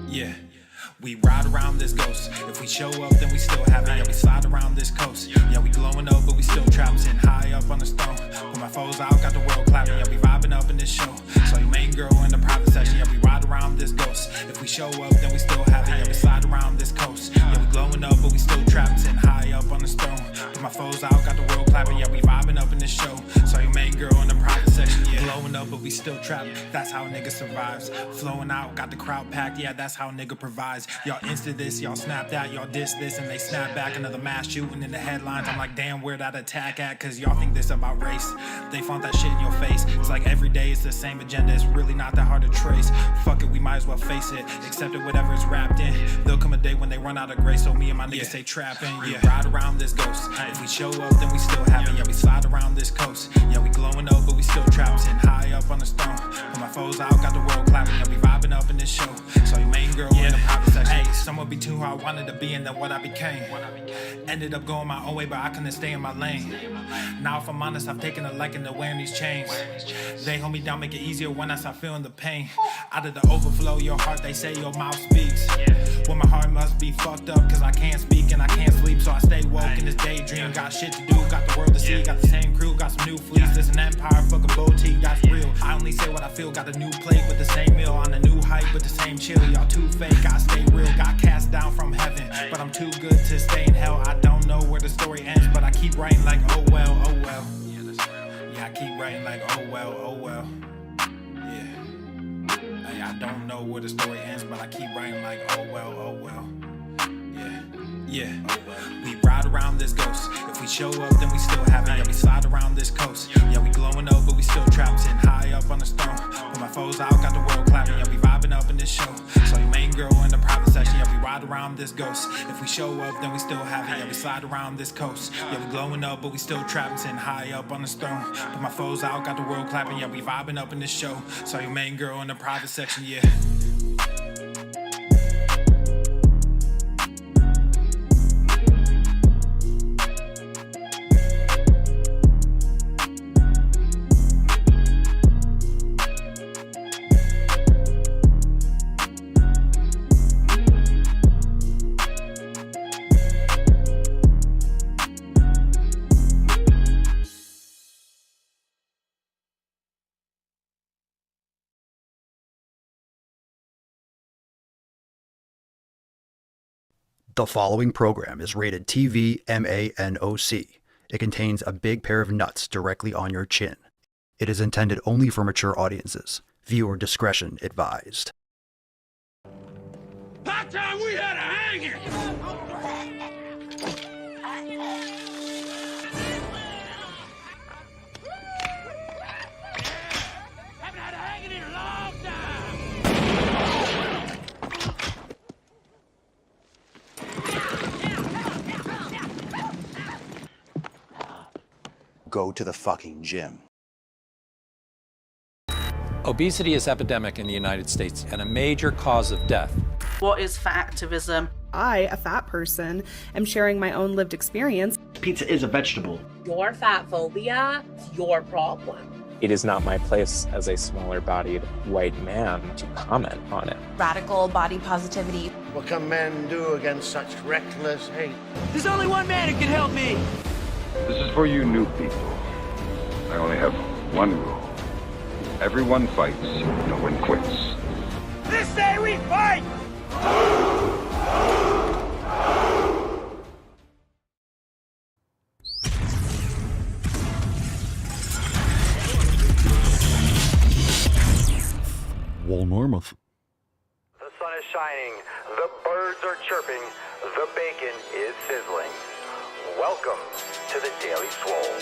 Yeah, we ride around this ghost. If we show up, then we still have it. Yeah, we slide around this coast. Yeah, we glowing up, but we still trapped. Sitting high up on the stone. Put my foes out, got the world clapping. Yeah, we vibing up in this show. So your main girl in the private section. Yeah, we ride around this ghost. If we show up, then we still have it. Yeah, we slide around this coast. Yeah, we glowing up, but we still trapped. Sitting high up on the stone. Put my foes out, got the world clapping. Yeah, we vibing up in this show. So your main girl in the private section. Yeah, glowing up, but we still trapped. That's how a nigga survives. Flowing out, got the crowd packed. Yeah, that's how a nigga provides. Y'all insta this, y'all snap that, y'all diss this, and they snap back. Another mass shooting in the headlines. I'm like, damn, where that attack at? Cause y'all think this about race. They font that shit in your face. It's like every day it's the same agenda. It's really not that hard to trace. Fuck it, we might as well face it. Accept it, whatever it's wrapped in. There'll come a day when they run out of grace. So me and my niggas stay trapping. Yeah, ride around this ghost. If we show up, then we still have it. Yeah, we slide around this coast. Yeah, we glowing up, but we still trapped. Sitting high up on the stone. Put my foes out, got the world clapping. Yeah, we vibing up in this show. So your main girl in the private section. Hey, someone be too hard, wanted to be, and then what I became. Ended up going my own way, but I couldn't stay in my lane. Now if I'm honest, I've taken a liking to wearing these chains. They hold me down, make it easier when I start feeling the pain. Out of the overflow, your heart, they say your mouth speaks. Well, my heart must be fucked up, cause I can't speak and I can't sleep. So I stay woke in this daydream. Got shit to do, got the world to see. Got the same crew, got some new fleets. There's an empire, fucking boutique, that's real. I only say what I feel, got a new plate with the same meal. On a new height with the same chill. Y'all too fake, gotta stay real. Got cast down from heaven, but I'm too good to stay in hell. I don't know where the story ends, but I keep writing like oh well, oh well. Yeah, I keep writing like oh well, oh well. Yeah, hey, I don't know where the story ends, but I keep writing like oh well, oh well. Yeah, we ride around this ghost. If we show up, then we still have it. Yeah, we slide around this coast. Yeah, we glowing up, but we still trapped. Sitting high up on the stone. Put my foes out, got the world clapping. Yeah, we vibing up in this show. So your main girl in the private section. Yeah, we ride around this ghost. If we show up, then we still have it. Yeah, we slide around this coast. Yeah, we glowing up, but we still trapped. Sitting high up on the stone. Put my foes out, got the world clapping. Yeah, we vibing up in this show. So your main girl in the private section. Yeah. The following program is rated TV MANOC. It contains a big pair of nuts directly on your chin. It is intended only for mature audiences. Viewer discretion advised. Hot time we had a hanging! Haven't had a hanging in a long time! Go to the fucking gym. Obesity is epidemic in the United States and a major cause of death. What is fat activism? I, a fat person, am sharing my own lived experience. Pizza is a vegetable. Your fat phobia is your problem. It is not my place as a smaller-bodied white man to comment on it. Radical body positivity. What can men do against such reckless hate? There's only one man who can help me. This is for you new people. I only have one rule. Everyone fights, no one quits. This day we fight! Walnormouth. The sun is shining, the birds are chirping, the bacon is sizzling. Welcome to the Daily Swole.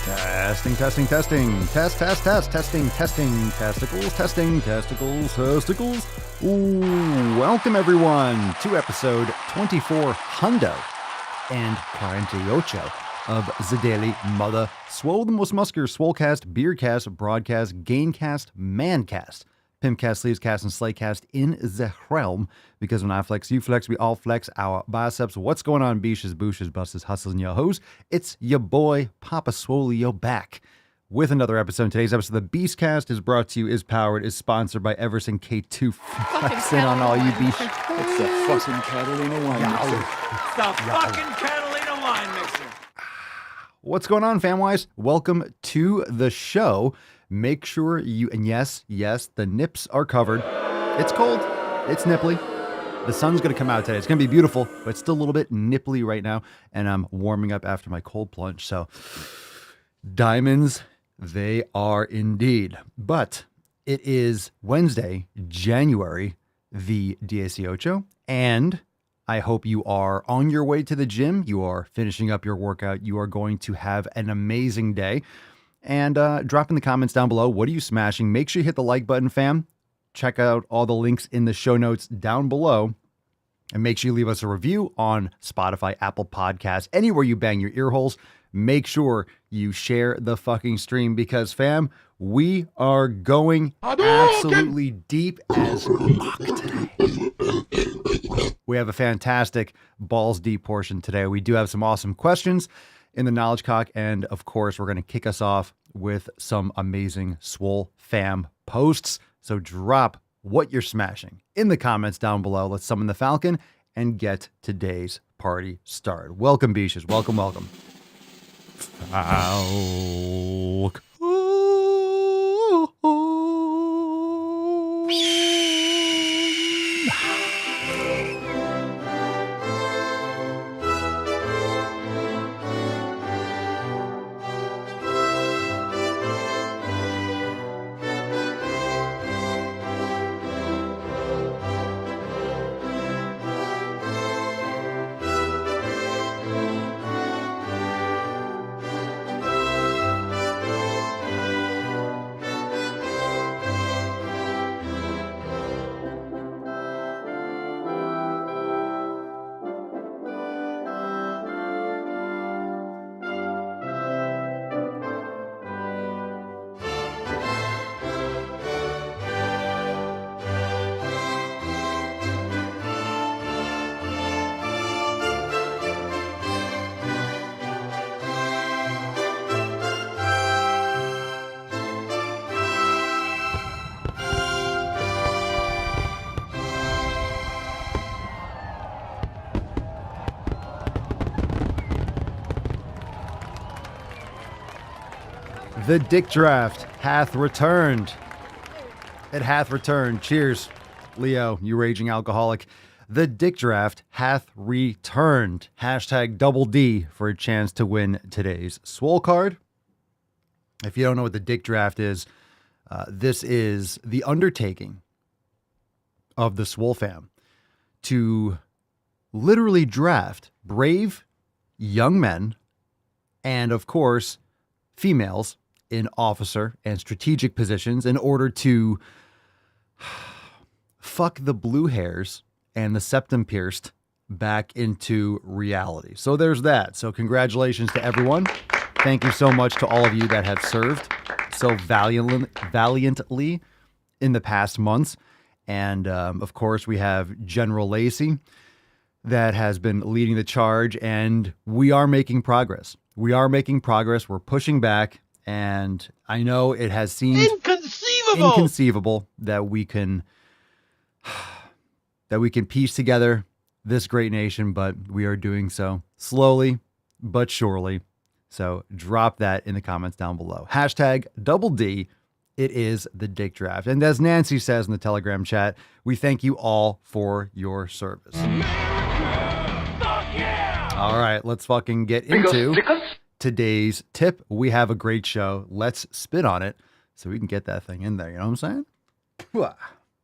Testing. Testing. Testicles. Ooh, welcome everyone to episode 24 Hundo and 48 of the Daily Mother Swole, the most muscular Swolecast, Beercast, Broadcast, Gaincast, Mancast Pimpcast, Sleevescast, and Slaycast in the realm. Because when I flex, you flex, we all flex our biceps. What's going on, beaches, booshes, busses, hustles, and yo-hos? It's your boy, Papa Swolio, back with another episode. Today's episode of the Beastcast is brought to you, is powered, is sponsored by Everson K2. Flexing on all you beasts. It's the fucking Catalina wine mixer. It's the fucking Catalina wine mixer. What's going on, famwise? Welcome to the show. Make sure you, and yes, the nips are covered. It's cold. It's nipply. The sun's going to come out today. It's going to be beautiful, but it's still a little bit nipply right now. And I'm warming up after my cold plunge. So diamonds, they are indeed. But it is Wednesday, January the 18, and I hope you are on your way to the gym. You are finishing up your workout. You are going to have an amazing day. And drop in the comments down below, what are you smashing? Make sure you hit the like button, fam. Check out all the links in the show notes down below. And make sure you leave us a review on Spotify, Apple Podcasts, anywhere you bang your ear holes. Make sure you share the fucking stream because, fam, we are going absolutely deep as fuck today. We have a fantastic balls deep portion today. We do have some awesome questions in the Knowledge Cock. And of course, we're going to kick us off with some amazing Swole fam posts. So drop what you're smashing in the comments down below. Let's summon the Falcon and get today's party started. Welcome, Beaches. Welcome, welcome. Falcon. The Dick Draft hath returned. It hath returned. Cheers, Leo, you raging alcoholic. The Dick Draft hath returned. Hashtag double D for a chance to win today's Swole card. If you don't know what the Dick Draft is, this is the undertaking of the Swole fam to literally draft brave young men and, of course, females in officer and strategic positions in order to fuck the blue hairs and the septum pierced back into reality. So there's that. So congratulations to everyone. Thank you so much to all of you that have served so valiantly in the past months. And of course, we have General Lacey that has been leading the charge, and we are making progress. We are making progress. We're pushing back. And I know it has seemed inconceivable that we can piece together this great nation, but we are doing so slowly but surely. So drop that in the comments down below. Hashtag double D. It is the Dick Draft. And as Nancy says in the Telegram chat, we thank you all for your service. All right, let's fucking get into today's tip. We have a great show. Let's spit on it so we can get that thing in there. You know what I'm saying?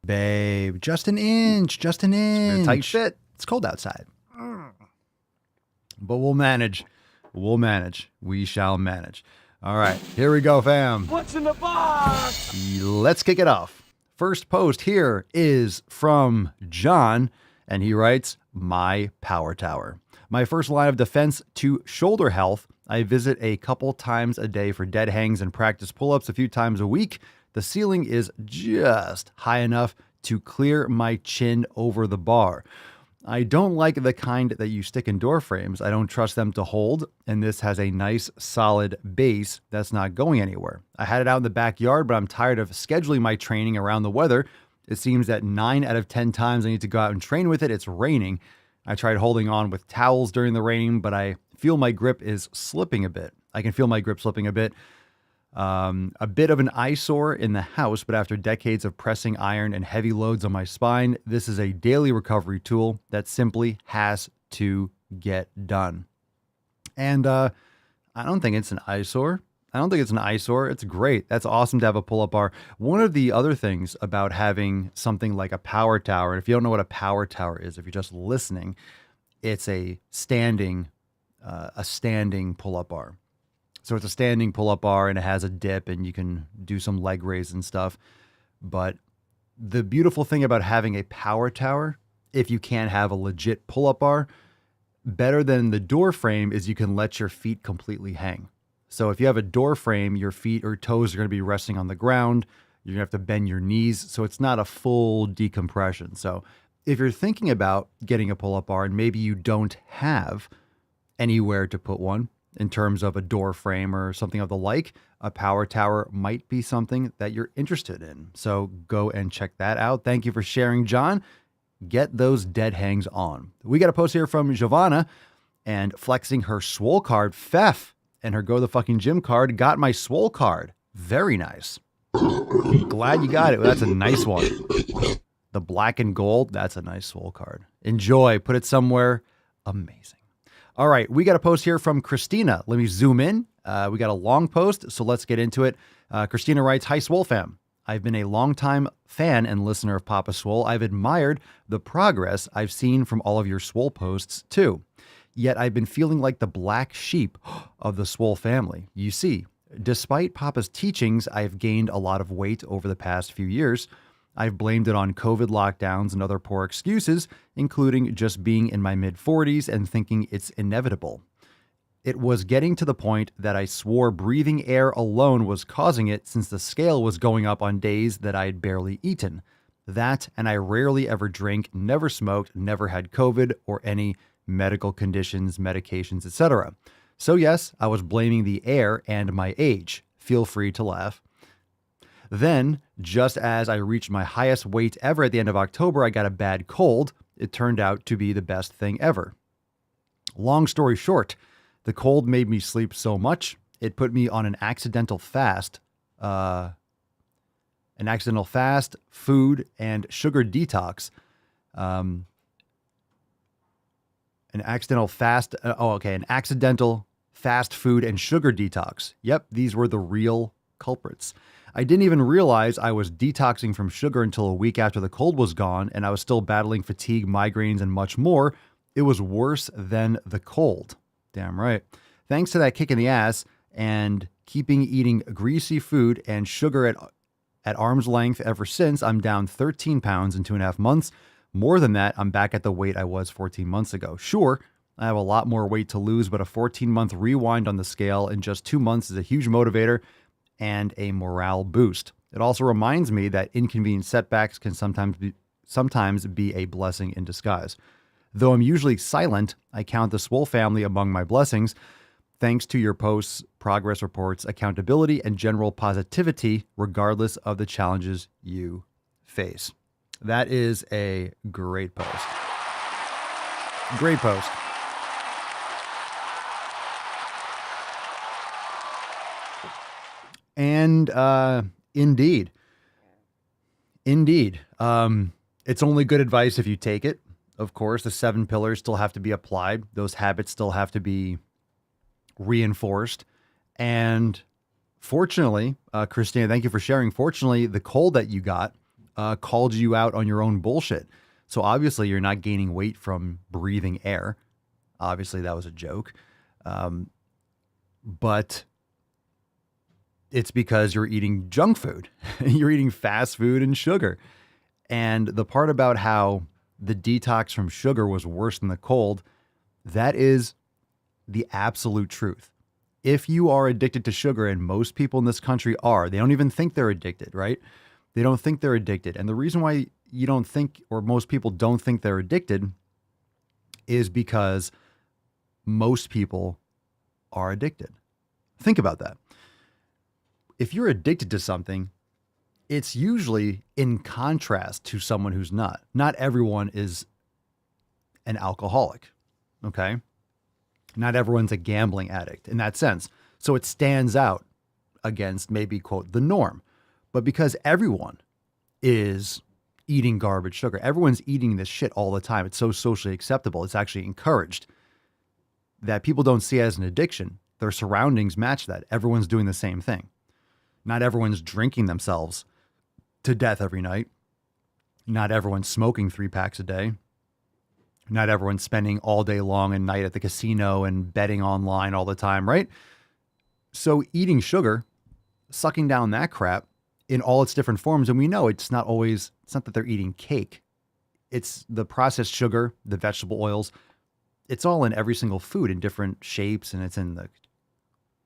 Babe, just an inch. It's a tight fit. It's cold outside. But we'll manage. We shall manage. All right, here we go, fam. What's in the box? Let's kick it off. First post here is from John, and he writes, "My power tower. My first line of defense to shoulder health. I visit a couple times a day for dead hangs and practice pull-ups a few times a week The ceiling is just high enough to clear my chin over the bar. I don't like the kind that you stick in door frames. I don't trust them to hold, and this has a nice solid base that's not going anywhere. I had it out in the backyard, but I'm tired of scheduling my training around the weather. It seems that 9 out of 10 times I need to go out and train with it, it's raining. I tried holding on with towels during the rain, but I feel my grip is slipping a bit. I can feel my grip slipping a bit. A bit of an eyesore in the house, but after decades of pressing iron and heavy loads on my spine, this is a daily recovery tool that simply has to get done. And I don't think it's an eyesore. It's great. That's awesome to have a pull-up bar. One of the other things about having something like a power tower, and if you don't know what a power tower is, if you're just listening, it's a standing pull-up bar. So it's a standing pull-up bar, and it has a dip, and you can do some leg raise and stuff. But the beautiful thing about having a power tower, if you can't have a legit pull-up bar, better than the door frame is you can let your feet completely hang. So if you have a door frame, your feet or toes are going to be resting on the ground. You're going to have to bend your knees. So it's not a full decompression. So if you're thinking about getting a pull-up bar and maybe you don't have anywhere to put one, in terms of a door frame or something of the like, a power tower might be something that you're interested in. So go and check that out. Thank you for sharing, John. Get those dead hangs on. We got a post here from Giovanna and flexing her Swole card, Fef, and her Go the Fucking Gym card. Got my Swole card. Very nice. Glad you got it. That's a nice one. The black and gold, that's a nice Swole card. Enjoy. Put it somewhere amazing. All right, we got a post here from Christina. Let me zoom in. We got a long post, so let's get into it. Christina writes, "Hi, Swole fam. I've been a longtime fan and listener of Papa Swole. I've admired the progress I've seen from all of your Swole posts, too. Yet I've been feeling like the black sheep of the Swole family. You see, despite Papa's teachings, I've gained a lot of weight over the past few years. I've blamed it on COVID lockdowns and other poor excuses, including just being in my mid-40s and thinking it's inevitable. It was getting to the point that I swore breathing air alone was causing it, since the scale was going up on days that I had barely eaten. That, and I rarely ever drank, never smoked, never had COVID or any medical conditions, medications, etc. So yes, I was blaming the air and my age. Feel free to laugh. Then, just as I reached my highest weight ever at the end of October, I got a bad cold. It turned out to be the best thing ever. Long story short, the cold made me sleep so much, it put me on an accidental fast, food and sugar detox. An accidental fast food and sugar detox. Yep, these were the real culprits. I didn't even realize I was detoxing from sugar until a week after the cold was gone, and I was still battling fatigue, migraines, and much more. It was worse than the cold. Damn right. Thanks to that kick in the ass and keeping eating greasy food and sugar at arm's length ever since, I'm down 13 pounds in 2.5 months. More than that, I'm back at the weight I was 14 months ago. Sure, I have a lot more weight to lose, but a 14-month rewind on the scale in just 2 months is a huge motivator and a morale boost. It also reminds me that inconvenient setbacks can sometimes be a blessing in disguise. Though I'm usually silent, I count the Swole family among my blessings. Thanks to your posts, progress reports, accountability, and general positivity, regardless of the challenges you face." That is a great post. Great post. And indeed, it's only good advice if you take it. Of course, the 7 pillars still have to be applied. Those habits still have to be reinforced. And fortunately, Christina, thank you for sharing. Fortunately, the cold that you got called you out on your own bullshit. So obviously you're not gaining weight from breathing air. Obviously that was a joke. But it's because you're eating junk food. You're eating fast food and sugar. And the part about how the detox from sugar was worse than the cold, that is the absolute truth. If you are addicted to sugar, and most people in this country are, they don't even think they're addicted, right? They don't think they're addicted. And the reason why you don't think, or most people don't think they're addicted, is because most people are addicted. Think about that. If you're addicted to something, it's usually in contrast to someone who's not. Not everyone is an alcoholic, okay? Not everyone's a gambling addict in that sense. So it stands out against maybe, quote, the norm. But because everyone is eating garbage sugar, everyone's eating this shit all the time, it's so socially acceptable, it's actually encouraged, that people don't see it as an addiction. Their surroundings match that. Everyone's doing the same thing. Not everyone's drinking themselves to death every night. Not everyone's smoking 3 packs a day. Not everyone's spending all day long and night at the casino and betting online all the time, right? So eating sugar, sucking down that crap in all its different forms, and we know it's not that they're eating cake. It's the processed sugar, the vegetable oils. It's all in every single food in different shapes, and it's in the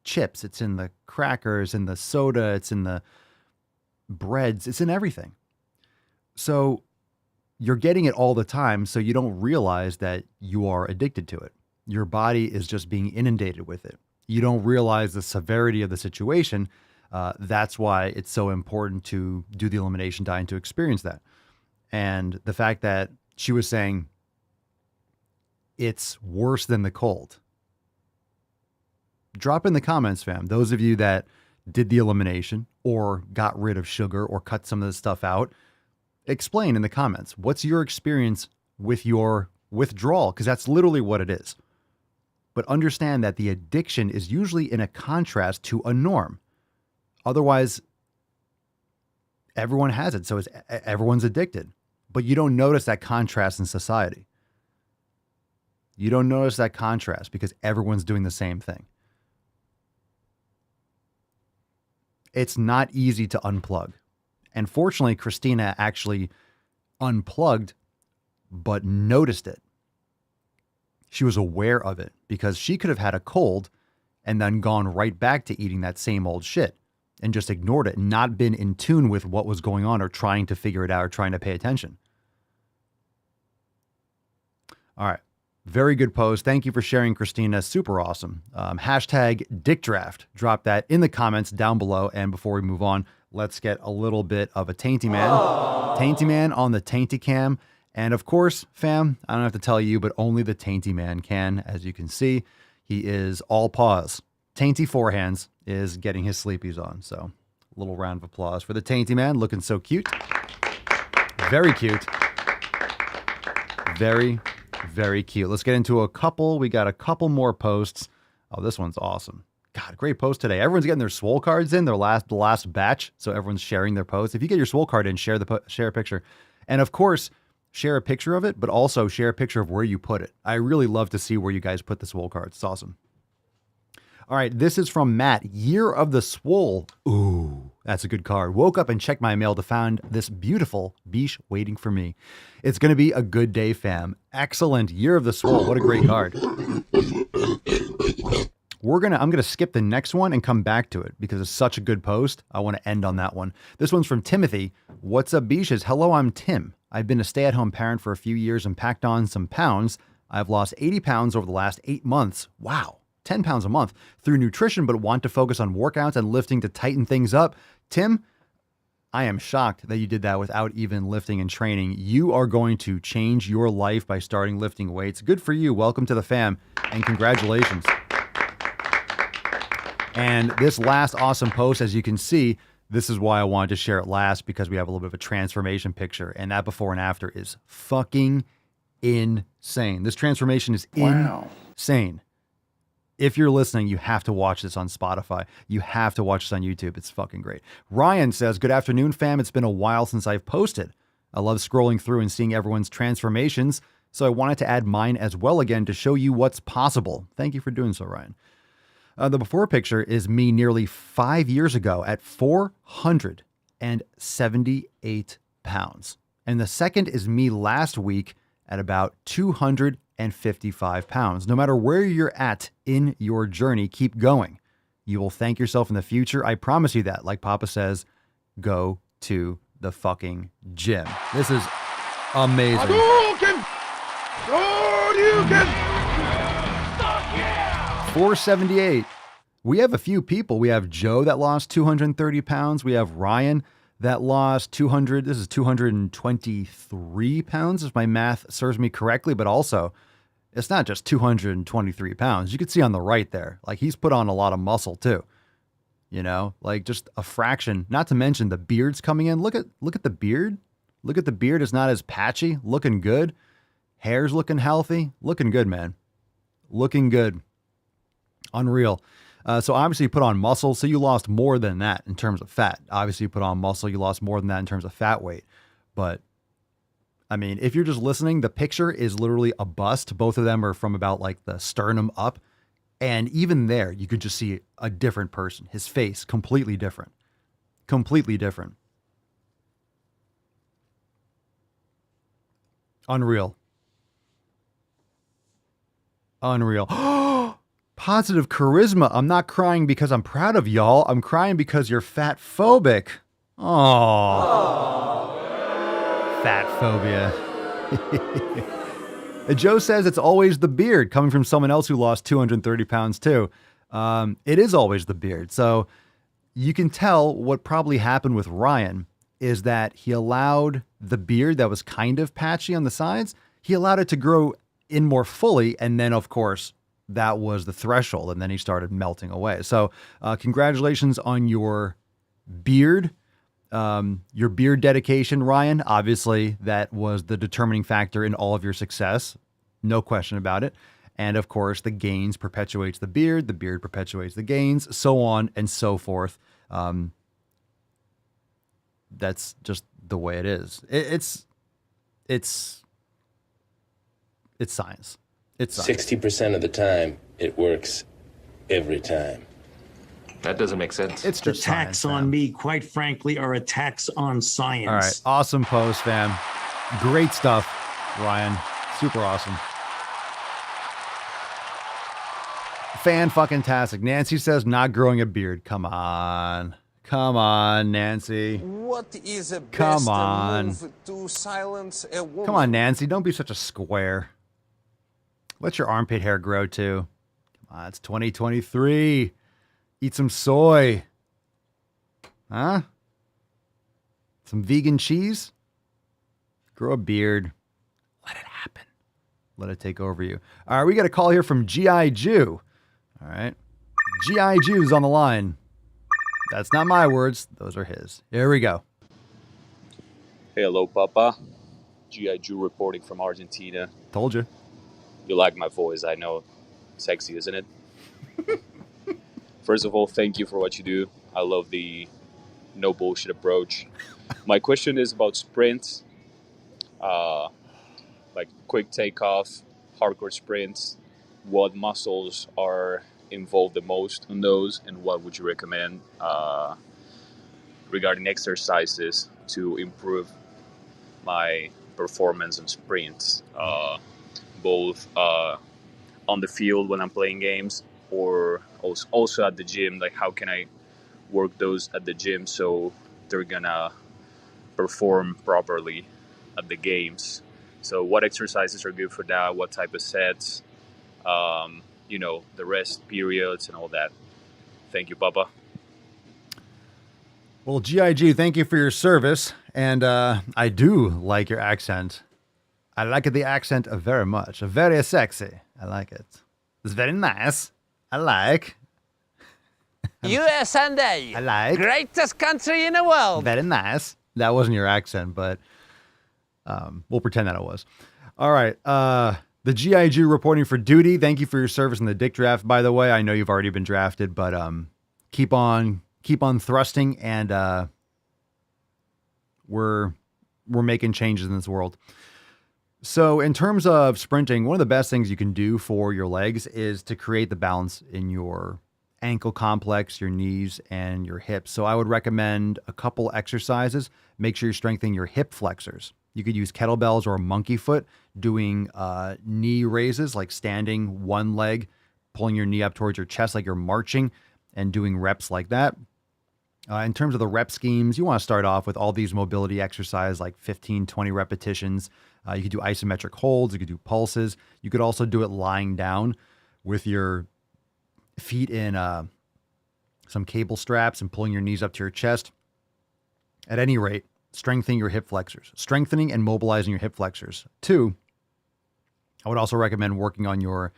chips, it's in the crackers, in the soda, it's in the breads, it's in everything. So you're getting it all the time, so you don't realize that you are addicted to it. Your body is just being inundated with it. You don't realize the severity of the situation. That's why it's so important to do the elimination diet and to experience that. And the fact that she was saying it's worse than the cold. Drop in the comments, fam. Those of you that did the elimination or got rid of sugar or cut some of this stuff out, explain in the comments. What's your experience with your withdrawal? Because that's literally what it is. But understand that the addiction is usually in a contrast to a norm. Otherwise, everyone has it. So everyone's addicted. But you don't notice that contrast in society. You don't notice that contrast because everyone's doing the same thing. It's not easy to unplug. And fortunately, Christina actually unplugged, but noticed it. She was aware of it because she could have had a cold and then gone right back to eating that same old shit and just ignored it and not been in tune with what was going on or trying to figure it out or trying to pay attention. All right. Very good post. Thank you for sharing, Christina. Super awesome. Hashtag DickDraft. Drop that in the comments down below. And before we move on, let's get a little bit of a Tainty Man. Aww. Tainty Man on the Tainty Cam. And of course, fam, I don't have to tell you, but only the Tainty Man can. As you can see, he is all paws. Tainty forehands is getting his sleepies on. So a little round of applause for the Tainty Man. Looking so cute. Very cute. Very, very cute. Let's get into a couple. We got a couple more posts. Oh, this one's awesome. God, great post today. Everyone's getting their Swole cards in, the last batch. So everyone's sharing their posts. If you get your Swole card in, share a picture. And of course, share a picture of it, but also share a picture of where you put it. I really love to see where you guys put the Swole cards. It's awesome. All right, this is from Matt. Year of the Swole. Ooh, that's a good card. Woke up and checked my mail to find this beautiful biche waiting for me. It's going to be a good day, fam. Excellent. Year of the Swole. What a great card. I'm going to skip the next one and come back to it because it's such a good post. I want to end on that one. This one's from Timothy. What's up, biches? Hello, I'm Tim. I've been a stay-at-home parent for a few years and packed on some pounds. I've lost 80 pounds over the last 8 months. Wow. 10 pounds a month through nutrition, but want to focus on workouts and lifting to tighten things up. Tim, I am shocked that you did that without even lifting and training. You are going to change your life by starting lifting weights. Good for you. Welcome to the fam and congratulations. And this last awesome post, as you can see, this is why I wanted to share it last because we have a little bit of a transformation picture and that before and after is fucking insane. This transformation is insane. If you're listening, you have to watch this on Spotify. You have to watch this on YouTube. It's fucking great. Ryan says, good afternoon, fam. It's been a while since I've posted. I love scrolling through and seeing everyone's transformations, so I wanted to add mine as well again to show you what's possible. Thank you for doing so, Ryan. The before picture is me nearly 5 years ago at 478 pounds. And the second is me last week at about 255 pounds. No matter where you're at in your journey, keep going. You will thank yourself in the future. I promise you that. Like Papa says, go to the fucking gym. This is amazing. 478. We have a few people. We have Joe that lost 230 pounds. We have Ryan that lost 223 pounds, if my math serves me correctly. But also, it's not just 223 pounds. You can see on the right there, like he's put on a lot of muscle too. You know, like just a fraction, not to mention the beard's coming in. Look at the beard. Look at the beard. It's not as patchy, looking good. Hair's looking healthy, looking good, man. Looking good. Unreal. So obviously you put on muscle, so you lost more than that in terms of fat. Obviously you put on muscle, you lost more than that in terms of fat weight. But I mean, if you're just listening, the picture is literally a bust. Both of them are from about like the sternum up. And even there, you could just see a different person. His face, completely different. Completely different. Unreal. Unreal. Positive charisma. I'm not crying because I'm proud of y'all. I'm crying because you're fat phobic. Oh. Fat phobia. Joe says it's always the beard, coming from someone else who lost 230 pounds too. It is always the beard. So you can tell what probably happened with Ryan is that he allowed the beard that was kind of patchy on the sides, he allowed it to grow in more fully. And then, of course, that was the threshold. And then he started melting away. So congratulations on your beard dedication, Ryan. Obviously, that was the determining factor in all of your success. No question about it. And of course, the gains perpetuates the beard perpetuates the gains, so on and so forth. That's just the way it is. It's science. It's science. 60% of the time, it works every time. That doesn't make sense. It's The just attacks science, on me, quite frankly, are attacks on science. All right. Awesome post, fam. Great stuff, Ryan. Super awesome. Fan-fucking-tastic. Nancy says not growing a beard. Come on. Come on, Nancy. What is a Come best on. move to silence a woman? Come on, Nancy. Don't be such a square. Let your armpit hair grow, too. Come on, it's 2023. Eat some soy. Huh? Some vegan cheese? Grow a beard. Let it happen. Let it take over you. All right, we got a call here from G.I. Jew. All right. G.I. Jew's on the line. That's not my words. Those are his. Here we go. Hey, hello, Papa. G.I. Jew reporting from Argentina. Told you. You like my voice, I know. Sexy, isn't it? First of all, thank you for what you do. I love the no bullshit approach. My question is about sprints. Like quick takeoff, hardcore sprints. What muscles are involved the most in those, and what would you recommend regarding exercises to improve my performance in sprints, both on the field when I'm playing games, or also at the gym? Like, how can I work those at the gym so they're gonna perform properly at the games? So what exercises are good for that? What type of sets? The rest periods and all that. Thank you, Papa. Well, G.I.G., thank you for your service. And I do like your accent. I like the accent very much. Very sexy. I like it. It's very nice. I like. USA. I like. Greatest country in the world. Very nice. That wasn't your accent, but we'll pretend that it was. All right. The G.I.G. reporting for duty. Thank you for your service in the Dick Draft, by the way. I know you've already been drafted, but keep on thrusting, and we're making changes in this world. So in terms of sprinting, one of the best things you can do for your legs is to create the balance in your ankle complex, your knees, and your hips. So I would recommend a couple exercises. Make sure you're strengthening your hip flexors. You could use kettlebells or a monkey foot, doing knee raises, like standing one leg, pulling your knee up towards your chest like you're marching, and doing reps like that. In terms of the rep schemes, you want to start off with all these mobility exercises like 15, 20 repetitions. You could do isometric holds. You could do pulses. You could also do it lying down with your feet in some cable straps and pulling your knees up to your chest. At any rate, strengthening your hip flexors. Strengthening and mobilizing your hip flexors. 2, I would also recommend working on your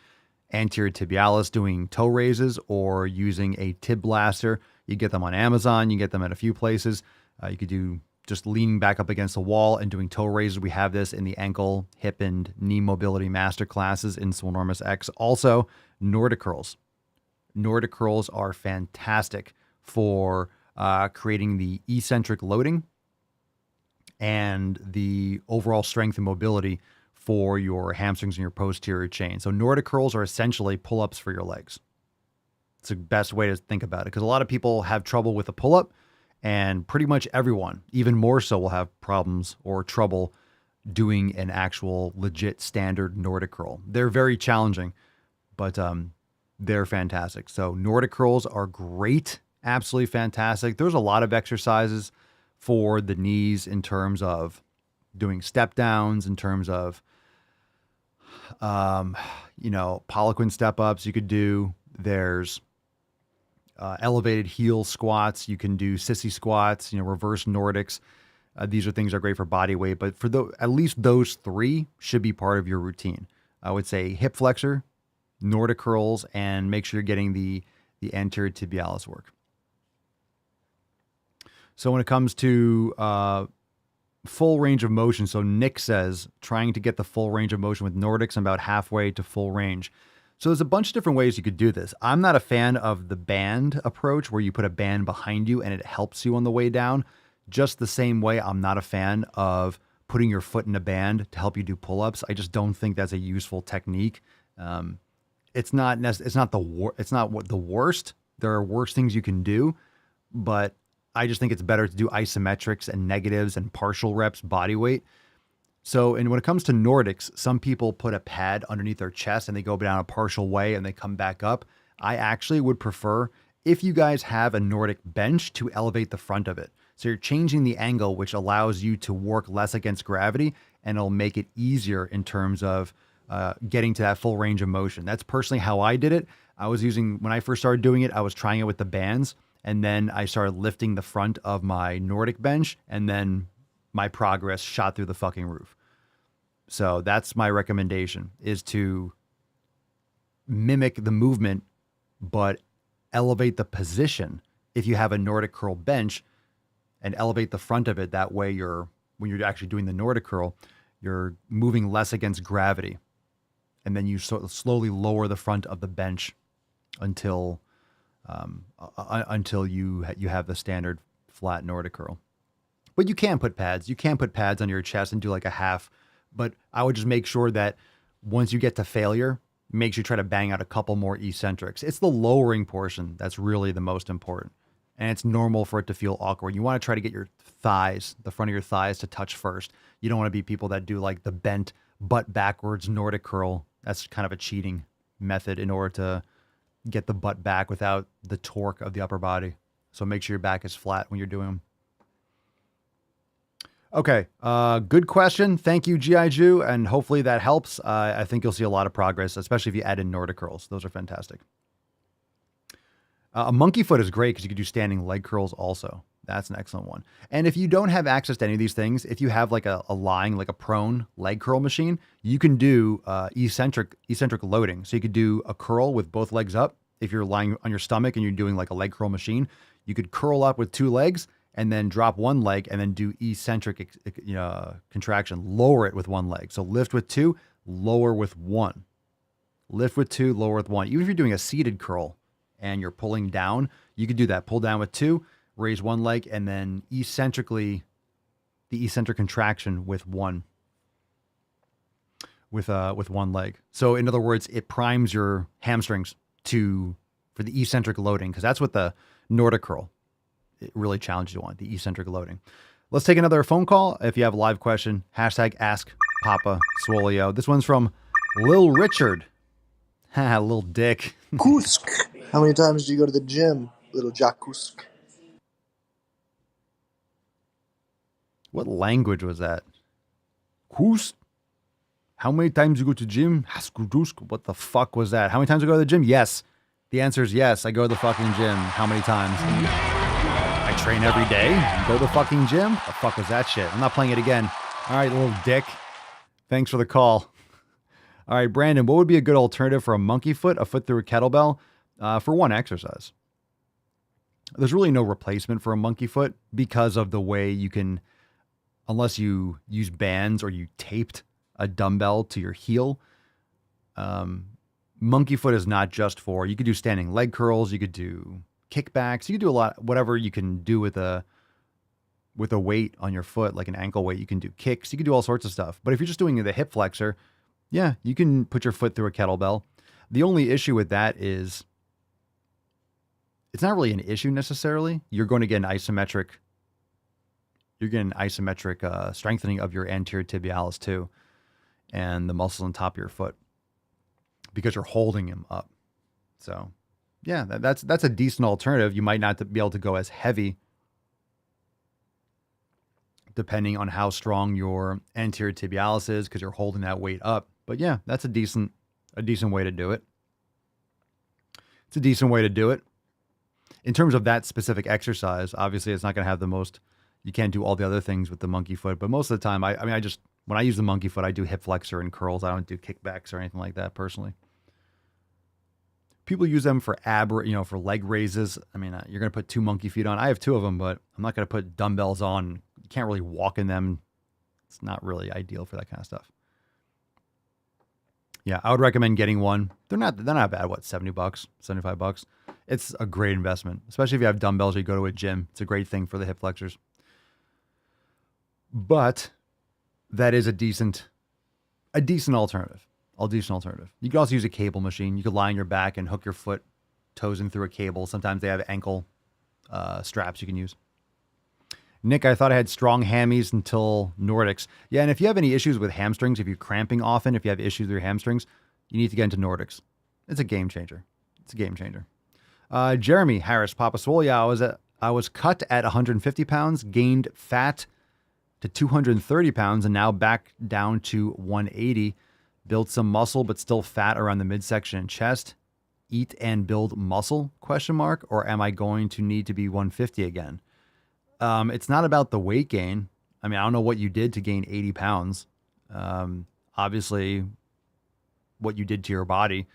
anterior tibialis, doing toe raises or using a tib blaster. You get them on Amazon. You get them at a few places. You could do just leaning back up against the wall and doing toe raises. We have this in the ankle, hip, and knee mobility master classes in Swolenormous X. Also, Nordic curls. Nordic curls are fantastic for creating the eccentric loading and the overall strength and mobility for your hamstrings and your posterior chain. So Nordic curls are essentially pull-ups for your legs. It's the best way to think about it, because a lot of people have trouble with a pull-up, and pretty much everyone, even more so, will have problems or trouble doing an actual legit standard Nordic curl. They're very challenging, but they're fantastic. So Nordic curls are great, absolutely fantastic. There's a lot of exercises for the knees in terms of doing step downs, in terms of Poliquin step ups you could do. There's elevated heel squats. You can do sissy squats, reverse Nordics. These are things that are great for body weight, but for at least those 3 should be part of your routine. I would say hip flexor, Nordic curls, and make sure you're getting the anterior tibialis work. So when it comes to full range of motion, so Nick says trying to get the full range of motion with Nordics, I'm about halfway to full range. So there's a bunch of different ways you could do this. I'm not a fan of the band approach where you put a band behind you and it helps you on the way down. Just the same way I'm not a fan of putting your foot in a band to help you do pull-ups. I just don't think that's a useful technique. It's not the worst. There are worse things you can do, but I just think it's better to do isometrics and negatives and partial reps body weight. So, and when it comes to Nordics, some people put a pad underneath their chest and they go down a partial way and they come back up. I actually would prefer, if you guys have a Nordic bench, to elevate the front of it. So you're changing the angle, which allows you to work less against gravity, and it'll make it easier in terms of getting to that full range of motion. That's personally how I did it. When I first started doing it, I was trying it with the bands, and then I started lifting the front of my Nordic bench, and then my progress shot through the fucking roof. So that's my recommendation, is to mimic the movement, but elevate the position. If you have a Nordic curl bench, and elevate the front of it, that way when you're actually doing the Nordic curl, you're moving less against gravity. And then you slowly lower the front of the bench until you have the standard flat Nordic curl. But you can put pads. You can put pads on your chest and do like a half. But I would just make sure that once you get to failure, make sure you try to bang out a couple more eccentrics. It's the lowering portion that's really the most important. And it's normal for it to feel awkward. You want to try to get your thighs, the front of your thighs, to touch first. You don't want to be people that do like the bent butt backwards Nordic curl. That's kind of a cheating method in order to get the butt back without the torque of the upper body. So make sure your back is flat when you're doing them. Okay, good question. Thank you, G.I. Jew, and hopefully that helps. I think you'll see a lot of progress, especially if you add in Nordic curls. Those are fantastic. A monkey foot is great because you can do standing leg curls also. That's an excellent one. And if you don't have access to any of these things, if you have like a lying, like a prone leg curl machine, you can do eccentric loading. So you could do a curl with both legs up. If you're lying on your stomach and you're doing like a leg curl machine, you could curl up with 2 legs and then drop one leg and then do eccentric contraction. Lower it with one leg. So lift with 2, lower with 1. Lift with 2, lower with 1. Even if you're doing a seated curl and you're pulling down, you could do that. Pull down with 2, raise one leg, and then the eccentric contraction with one leg. So in other words, it primes your hamstrings for the eccentric loading, because that's what the Nordic curl, it really challenges you on, the eccentric loading. Let's take another phone call. If you have a live question, #AskPapaSwolio. This one's from Lil Richard. Ha, little dick. Kusk. How many times do you go to the gym, little Jack Kusk? What language was that? Kusk? How many times you go to gym? Haskudusk. What the fuck was that? How many times I go to the gym? Yes. The answer is yes. I go to the fucking gym. How many times? I train every day. Go to the fucking gym? The fuck was that shit? I'm not playing it again. All right, little dick. Thanks for the call. All right, Brandon, what would be a good alternative for a monkey foot, a foot through a kettlebell, for one exercise? There's really no replacement for a monkey foot because of the way you can, unless you use bands or you taped a dumbbell to your heel. Monkey foot is not just for, you could do standing leg curls, you could do kickbacks, you could do a lot, whatever you can do with a weight on your foot, like an ankle weight. You can do kicks, you can do all sorts of stuff. But if you're just doing the hip flexor, yeah, you can put your foot through a kettlebell. The only issue with that is it's not really an issue necessarily. You're going to get an isometric strengthening of your anterior tibialis too, and the muscles on top of your foot, because you're holding him up. So yeah, that's a decent alternative. You might not be able to go as heavy depending on how strong your anterior tibialis is, because you're holding that weight up. But yeah, that's a decent way to do it. It's a decent way to do it. In terms of that specific exercise, obviously it's not going to have the most, you can't do all the other things with the monkey foot, but most of the time, when I use the monkey foot, I do hip flexor and curls. I don't do kickbacks or anything like that personally. People use them for for leg raises. I mean, you're going to put 2 monkey feet on. I have 2 of them, but I'm not going to put dumbbells on. You can't really walk in them. It's not really ideal for that kind of stuff. Yeah, I would recommend getting one. They're not bad. What, $70, $75? It's a great investment, especially if you have dumbbells or you go to a gym. It's a great thing for the hip flexors. But that is a decent alternative. You could also use a cable machine. You could lie on your back and hook your toes in through a cable. Sometimes they have ankle straps you can use. Nick, I thought I had strong hammies until Nordics. Yeah, and if you have any issues with hamstrings, if you're cramping often, if you have issues with your hamstrings, you need to get into Nordics. It's a game changer. Jeremy Harris, Papa Swole. Yeah, I was cut at 150 pounds, gained fat to 230 pounds, and now back down to 180. Build some muscle, but still fat around the midsection and chest. Eat and build muscle, ? Or am I going to need to be 150 again? It's not about the weight gain. I mean, I don't know what you did to gain 80 pounds. Obviously, what you did to your body,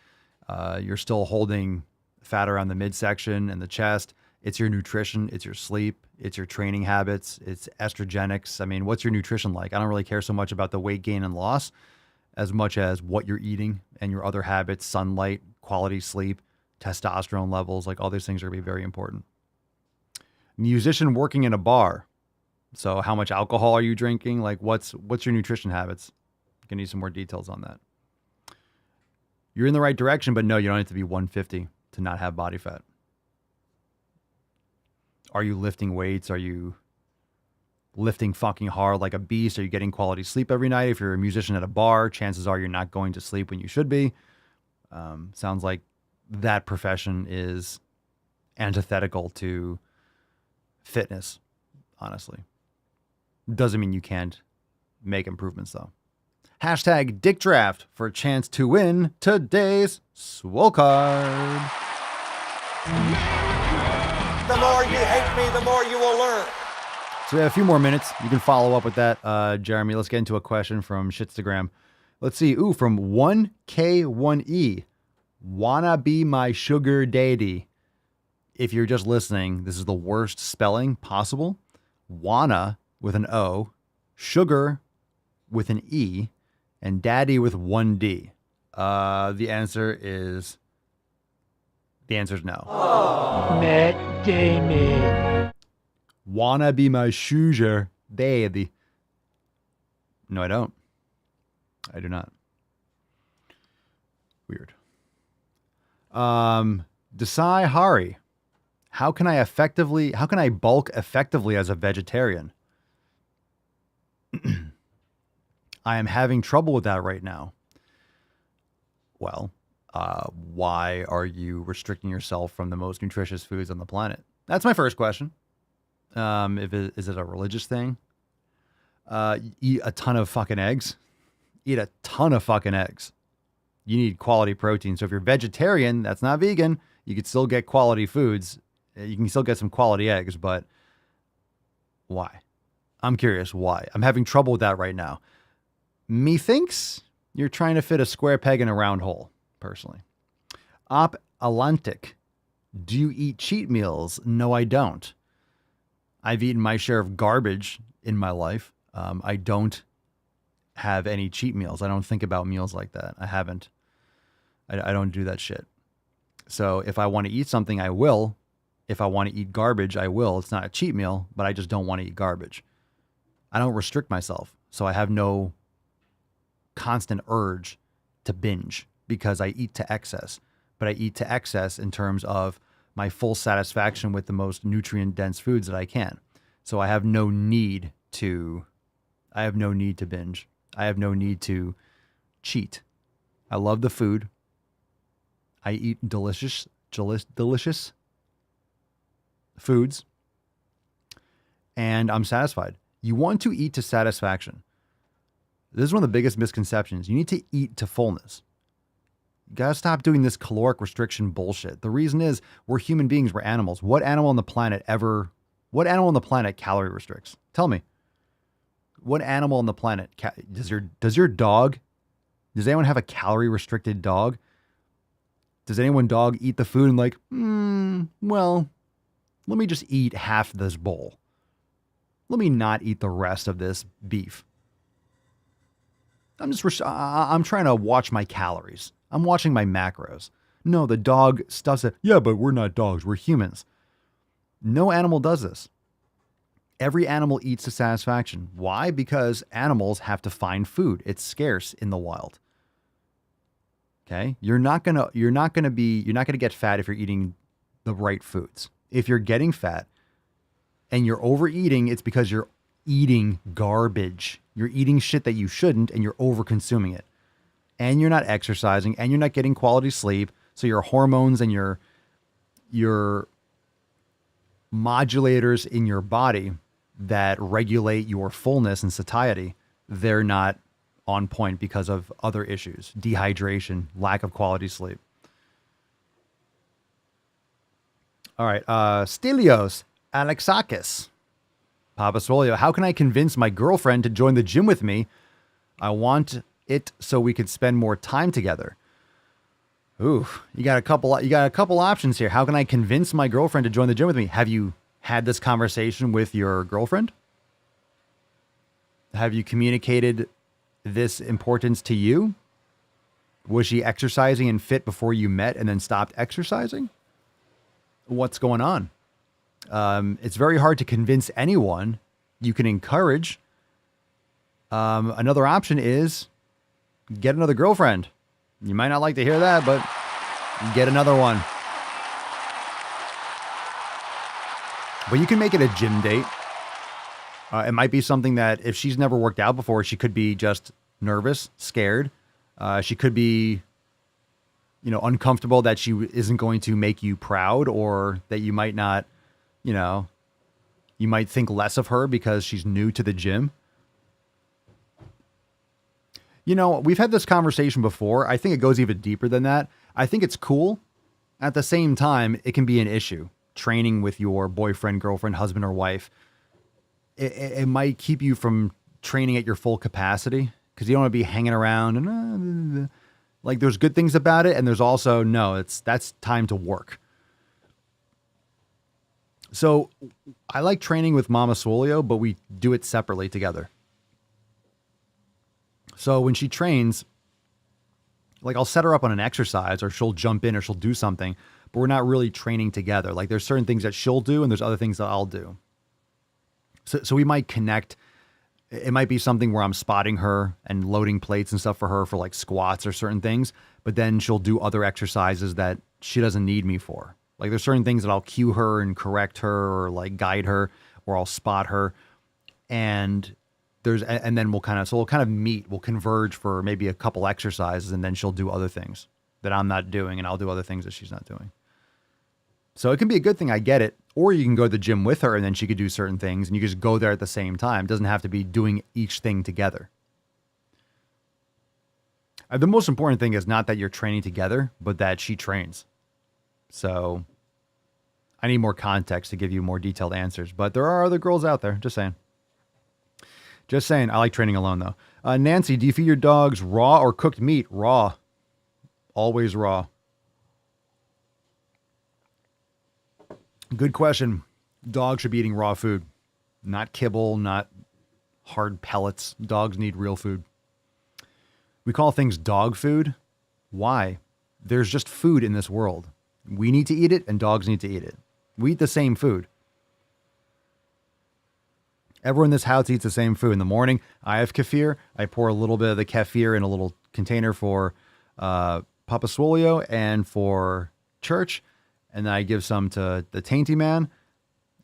you're still holding fat around the midsection and the chest. It's your nutrition. It's your sleep. It's your training habits. It's estrogenics. I mean, what's your nutrition like? I don't really care so much about the weight gain and loss as much as what you're eating and your other habits, sunlight, quality sleep, testosterone levels, like all these things are going to be very important. Musician working in a bar. So how much alcohol are you drinking? Like what's your nutrition habits? I'm going to need some more details on that. You're in the right direction, but no, you don't have to be 150 to not have body fat. Are you lifting weights? Are you lifting fucking hard like a beast? Are you getting quality sleep every night? If you're a musician at a bar, chances are you're not going to sleep when you should be. Sounds like that profession is antithetical to fitness, honestly. Doesn't mean you can't make improvements, though. Hashtag Dick Draft for a chance to win today's Swole card. The more you hate me, the more you will learn. So we have a few more minutes. You can follow up with that, Jeremy. Let's get into a question from Shitstagram. Let's see. Ooh, from 1K1E. Wanna be my sugar daddy. If you're just listening, this is the worst spelling possible. Wanna with an O, sugar with an E, and daddy with one D. The answer is no. Matt Damon. Wanna be my sugar daddy. No, I don't. I do not. Weird. Desai Hari. How can I bulk effectively as a vegetarian? I am having trouble with that right now. Well, Why are you restricting yourself from the most nutritious foods on the planet? That's my first question. Is it a religious thing? Eat a ton of fucking eggs. Eat a ton of fucking eggs. You need quality protein. So if you're vegetarian, that's not vegan. You could still get quality foods. You can still get some quality eggs, but why? I'm curious why. I'm having trouble with that right now. Methinks you're trying to fit a square peg in a round hole, personally. Op Atlantic. Do you eat cheat meals? No, I don't. I've eaten my share of garbage in my life. I don't have any cheat meals. I don't think about meals like that. I haven't. I don't do that shit. So if I want to eat something, I will. If I want to eat garbage, I will. It's not a cheat meal, but I just don't want to eat garbage. I don't restrict myself. So I have no constant urge to binge because I eat to excess. But I eat to excess in terms of my full satisfaction with the most nutrient-dense foods that I can. So I have no need to binge. I have no need to cheat. I love the food. I eat delicious foods, and I'm satisfied. You want to eat to satisfaction. This is one of the biggest misconceptions. You need to eat to fullness. You gotta stop doing this caloric restriction bullshit. The reason is we're human beings, we're animals. What animal on the planet calorie restricts? Tell me. What animal on the planet does anyone have a calorie restricted dog? Does anyone dog eat the food and like, well, let me just eat half this bowl. Let me not eat the rest of this beef. I'm trying to watch my calories. I'm watching my macros. No, the dog stuffs it. Yeah, but we're not dogs. We're humans. No animal does this. Every animal eats to satisfaction. Why? Because animals have to find food. It's scarce in the wild. Okay? You're not gonna get fat if you're eating the right foods. If you're getting fat and you're overeating, it's because you're eating garbage. You're eating shit that you shouldn't, and you're over consuming it. And you're not exercising, and you're not getting quality sleep. So your hormones and your modulators in your body that regulate your fullness and satiety, they're not on point because of other issues, dehydration, lack of quality sleep. All right. Stelios Alexakis. Papa Swolio, how can I convince my girlfriend to join the gym with me? I want it so we could spend more time together. Ooh, you got a couple options here. How can I convince my girlfriend to join the gym with me? Have you had this conversation with your girlfriend? Have you communicated this importance to you? Was she exercising and fit before you met and then stopped exercising? What's going on? It's very hard to convince anyone. You can encourage. Another option is get another girlfriend. You might not like to hear that, but get another one. But you can make it a gym date. It might be something that if she's never worked out before, she could be just nervous, scared. She could be, uncomfortable that she isn't going to make you proud, or that you might not, you might think less of her because she's new to the gym. We've had this conversation before. I think it goes even deeper than that. I think it's cool. At the same time, it can be an issue. Training with your boyfriend, girlfriend, husband, or wife. It might keep you from training at your full capacity because you don't want to be hanging around and like there's good things about it. And there's also, that's time to work. So I like training with Mama Swolio, but we do it separately together. So when she trains, like I'll set her up on an exercise or she'll jump in or she'll do something, but we're not really training together. Like there's certain things that she'll do and there's other things that I'll do. So we might connect. It might be something where I'm spotting her and loading plates and stuff for her for like squats or certain things, but then she'll do other exercises that she doesn't need me for. Like there's certain things that I'll cue her and correct her or like guide her, or I'll spot her. And then we'll kind of meet, we'll converge for maybe a couple exercises and then she'll do other things. that I'm not doing, and I'll do other things that she's not doing. So it can be a good thing, I get it. Or you can go to the gym with her and then she could do certain things and you just go there at the same time. It doesn't have to be doing each thing together. The most important thing is not that you're training together, but that she trains. So I need more context to give you more detailed answers. But there are other girls out there. Just saying. Just saying. I like training alone, though. Nancy, do you feed your dogs raw or cooked meat? Raw. Always raw. Good question. Dogs should be eating raw food. Not kibble, not hard pellets. Dogs need real food. We call things dog food. Why? There's just food in this world. We need to eat it and dogs need to eat it. We eat the same food. Everyone in this house eats the same food. In the morning, I have kefir. I pour a little bit of the kefir in a little container for Papa Swolio and for church. And then I give some to the Tainty Man.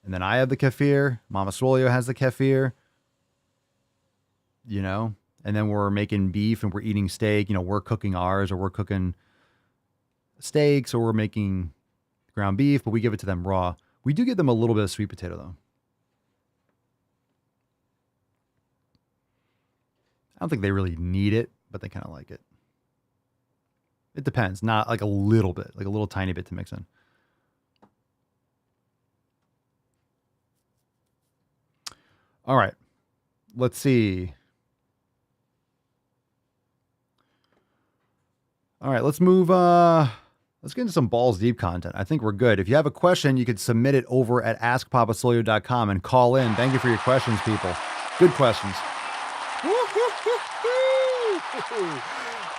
And then I have the kefir. Mama Swolio has the kefir. You know? And then we're making beef and we're eating steak. You know, we're cooking ours or we're cooking steaks or we're making ground beef, but we give it to them raw. We do give them a little bit of sweet potato, though. I don't think they really need it, but they kind of like it. It depends. Not like a little bit, like a little tiny bit to mix in. All right. Let's see. All right, let's move. Let's get into some balls deep content. I think we're good. If you have a question, you could submit it over at askpapasolio.com and call in. Thank you for your questions, people. Good questions.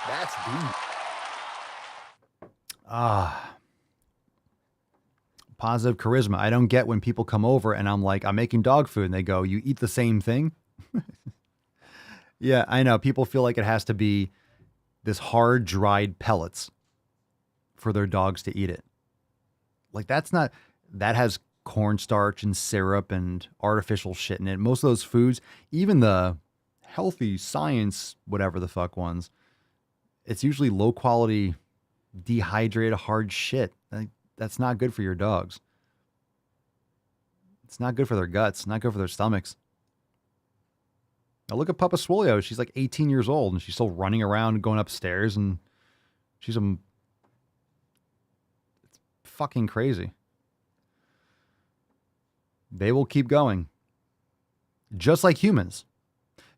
That's deep. Positive charisma. I don't get when people come over and I'm like, I'm making dog food, and they go, you eat the same thing? Yeah, I know. People feel like it has to be this hard, dried pellets for their dogs to eat it. Like, that's not, that has cornstarch and syrup and artificial shit in it. Most of those foods, even the healthy science, whatever the fuck ones, it's usually low quality, dehydrated, hard shit. Like, that's not good for your dogs. It's not good for their guts, not good for their stomachs. Now look at Papa Swolio. She's like 18 years old and she's still running around and going upstairs, and she's it's fucking crazy. They will keep going. Just like humans.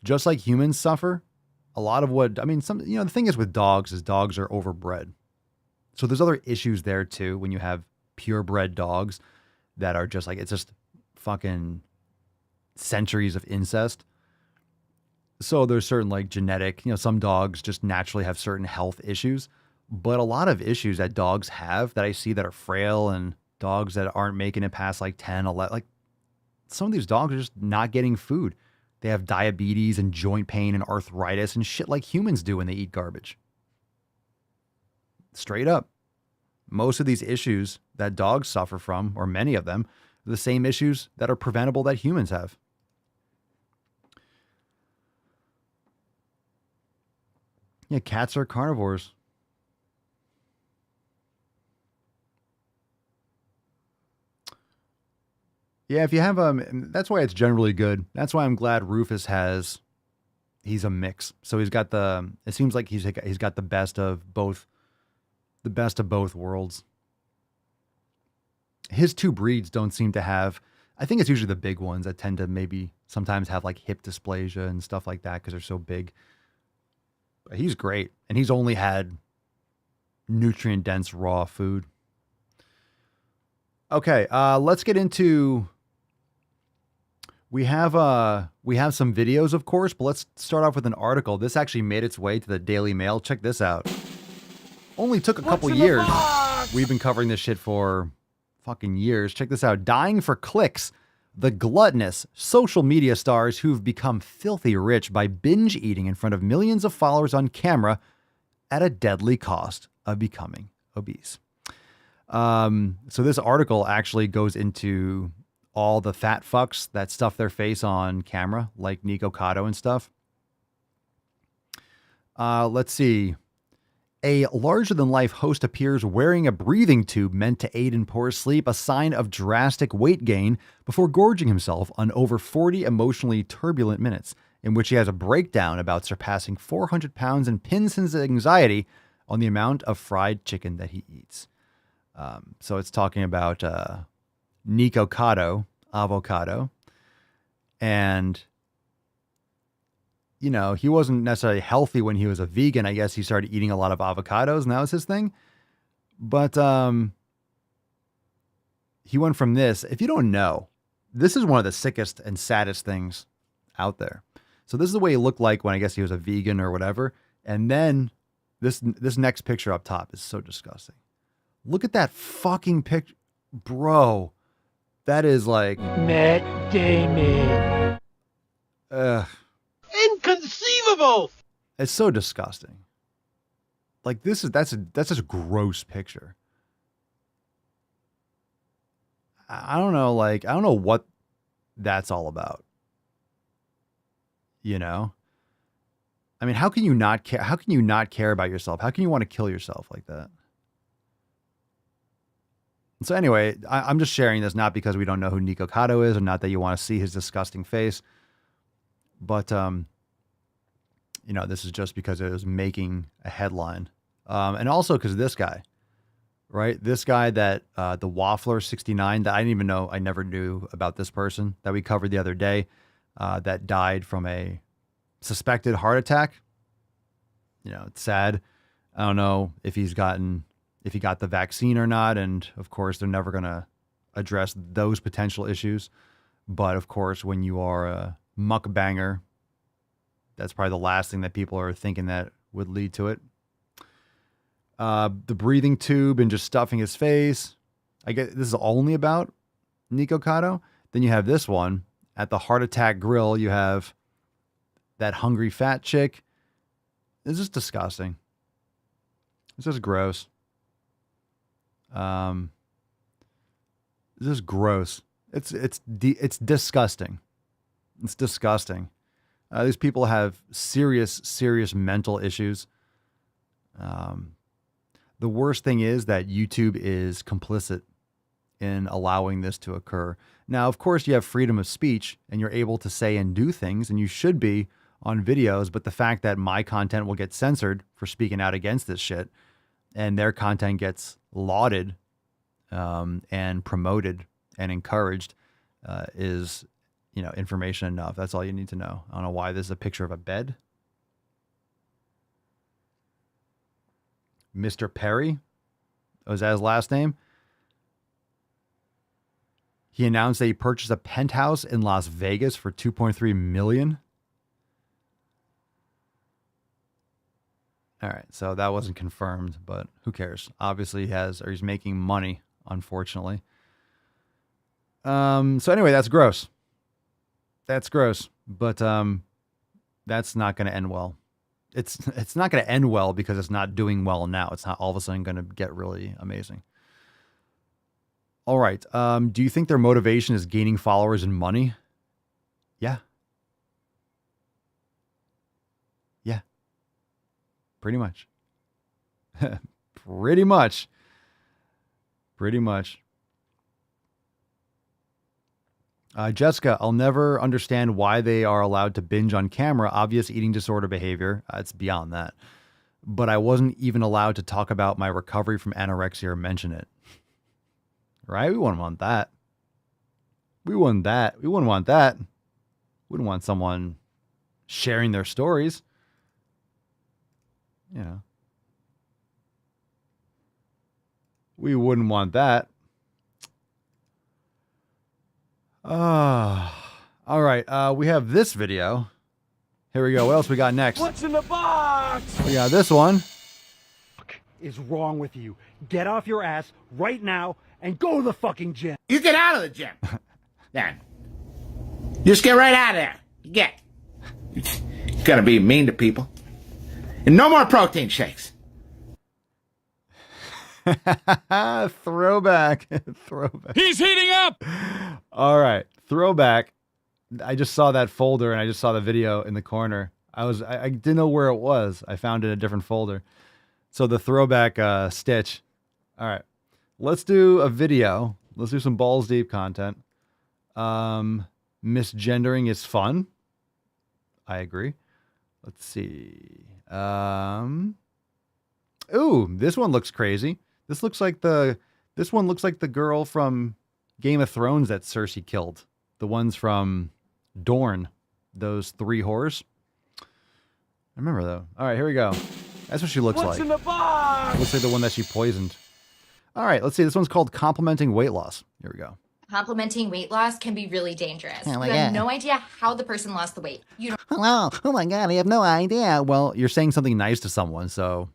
Just like humans suffer. A lot of what, I mean, the thing is with dogs is dogs are overbred. So there's other issues there too when you have purebred dogs that are just like, it's just fucking centuries of incest. So there's certain like genetic, some dogs just naturally have certain health issues, but a lot of issues that dogs have that I see that are frail and dogs that aren't making it past like 10, 11, like some of these dogs are just not getting food. They have diabetes and joint pain and arthritis and shit like humans do when they eat garbage. Straight up. Most of these issues that dogs suffer from, or many of them, are the same issues that are preventable that humans have. Yeah, cats are carnivores. Yeah, if you have that's why it's generally good. That's why I'm glad Rufus he's a mix. So he's got it seems like he's got the best of both worlds. His two breeds don't seem to have, I think it's usually the big ones that tend to maybe sometimes have like hip dysplasia and stuff like that because they're so big. But he's great. And he's only had nutrient dense raw food. Okay, let's get into, we have some videos, of course, but let's start off with an article. This actually made its way to the Daily Mail. Check this out. Only took a couple years. We've been covering this shit for fucking years. Check this out. Dying for clicks. The gluttonous social media stars who've become filthy rich by binge eating in front of millions of followers on camera at a deadly cost of becoming obese. So this article actually goes into all the fat fucks that stuff their face on camera, like Nico Cotto and stuff. Let's see. A larger-than-life host appears wearing a breathing tube meant to aid in poor sleep, a sign of drastic weight gain, before gorging himself on over 40 emotionally turbulent minutes, in which he has a breakdown about surpassing 400 pounds and pins his anxiety on the amount of fried chicken that he eats. So it's talking about Nico Cotto, avocado, and you know, he wasn't necessarily healthy when he was a vegan. I guess he started eating a lot of avocados and that was his thing. But he went from this. If you don't know, this is one of the sickest and saddest things out there. So this is the way he looked like when I guess he was a vegan or whatever. And then this next picture up top is so disgusting. Look at that fucking picture. Bro, that is like Matt Damon. Inconceivable! It's so disgusting. Like that's just a gross picture. I don't know, I don't know what that's all about. You know? I mean, how can you not care? How can you not care about yourself? How can you want to kill yourself like that? And so anyway, I'm just sharing this not because we don't know who Nico Cotto is, or not that you want to see his disgusting face, but you know, this is just because it was making a headline. And also because of this guy, right? This guy that the Waffler 69 that I didn't even know, I never knew about this person that we covered the other day that died from a suspected heart attack. You know, it's sad. I don't know if he got the vaccine or not. And of course, they're never going to address those potential issues. But of course, when you are a mukbanger, that's probably the last thing that people are thinking that would lead to it. The breathing tube and just stuffing his face. I guess this is only about Nico Cotto. Then you have this one at the Heart Attack Grill. You have that hungry fat chick. It's just disgusting. It's just gross. This is gross. It's disgusting. It's disgusting. These people have serious mental issues. The worst thing is that YouTube is complicit in allowing this to occur. Now, of course, you have freedom of speech and you're able to say and do things, and you should be on videos. But the fact that my content will get censored for speaking out against this shit, and their content gets lauded and promoted and encouraged is, you know, information enough. That's all you need to know. I don't know why this is a picture of a bed. Mr. Perry, was that his last name? He announced that he purchased a penthouse in Las Vegas for $2.3 million. All right, so that wasn't confirmed, but who cares? Obviously he's making money, unfortunately. So anyway, that's gross. That's gross, but that's not going to end well. It's not going to end well because it's not doing well now. It's not all of a sudden going to get really amazing. All right. Do you think their motivation is gaining followers and money? Yeah. Yeah. Pretty much. Pretty much. Pretty much. Jessica, I'll never understand why they are allowed to binge on camera. Obvious eating disorder behavior. It's beyond that. But I wasn't even allowed to talk about my recovery from anorexia or mention it. Right? We wouldn't want that. We wouldn't want that. We wouldn't want someone sharing their stories. You know. We wouldn't want that. All right. We have this video. Here we go. What else we got next? What's in the box? We got this one. What is wrong with you? Get off your ass right now and go to the fucking gym. You get out of the gym. Then. Just get right out of there. Get. You gotta be mean to people. And no more protein shakes. Throwback. He's heating up. All right. Throwback. I just saw that folder and I just saw the video in the corner. I didn't know where it was. I found it in a different folder. So the throwback Stitch. All right. Let's do a video. Let's do some balls deep content. Misgendering is fun. I agree. Let's see. Ooh, this one looks crazy. This one looks like the girl from Game of Thrones that Cersei killed. The ones from Dorne. Those 3 whores. I remember though. All right, here we go. That's what she looks What's like. in the box? Looks like the one that she poisoned. All right, let's see. This one's called Complimenting Weight Loss. Here we go. Complimenting weight loss can be really dangerous. Oh my You have God. no idea how the person lost the weight. You don't Hello. Oh my God, I have no idea. Well, you're saying something nice to someone, so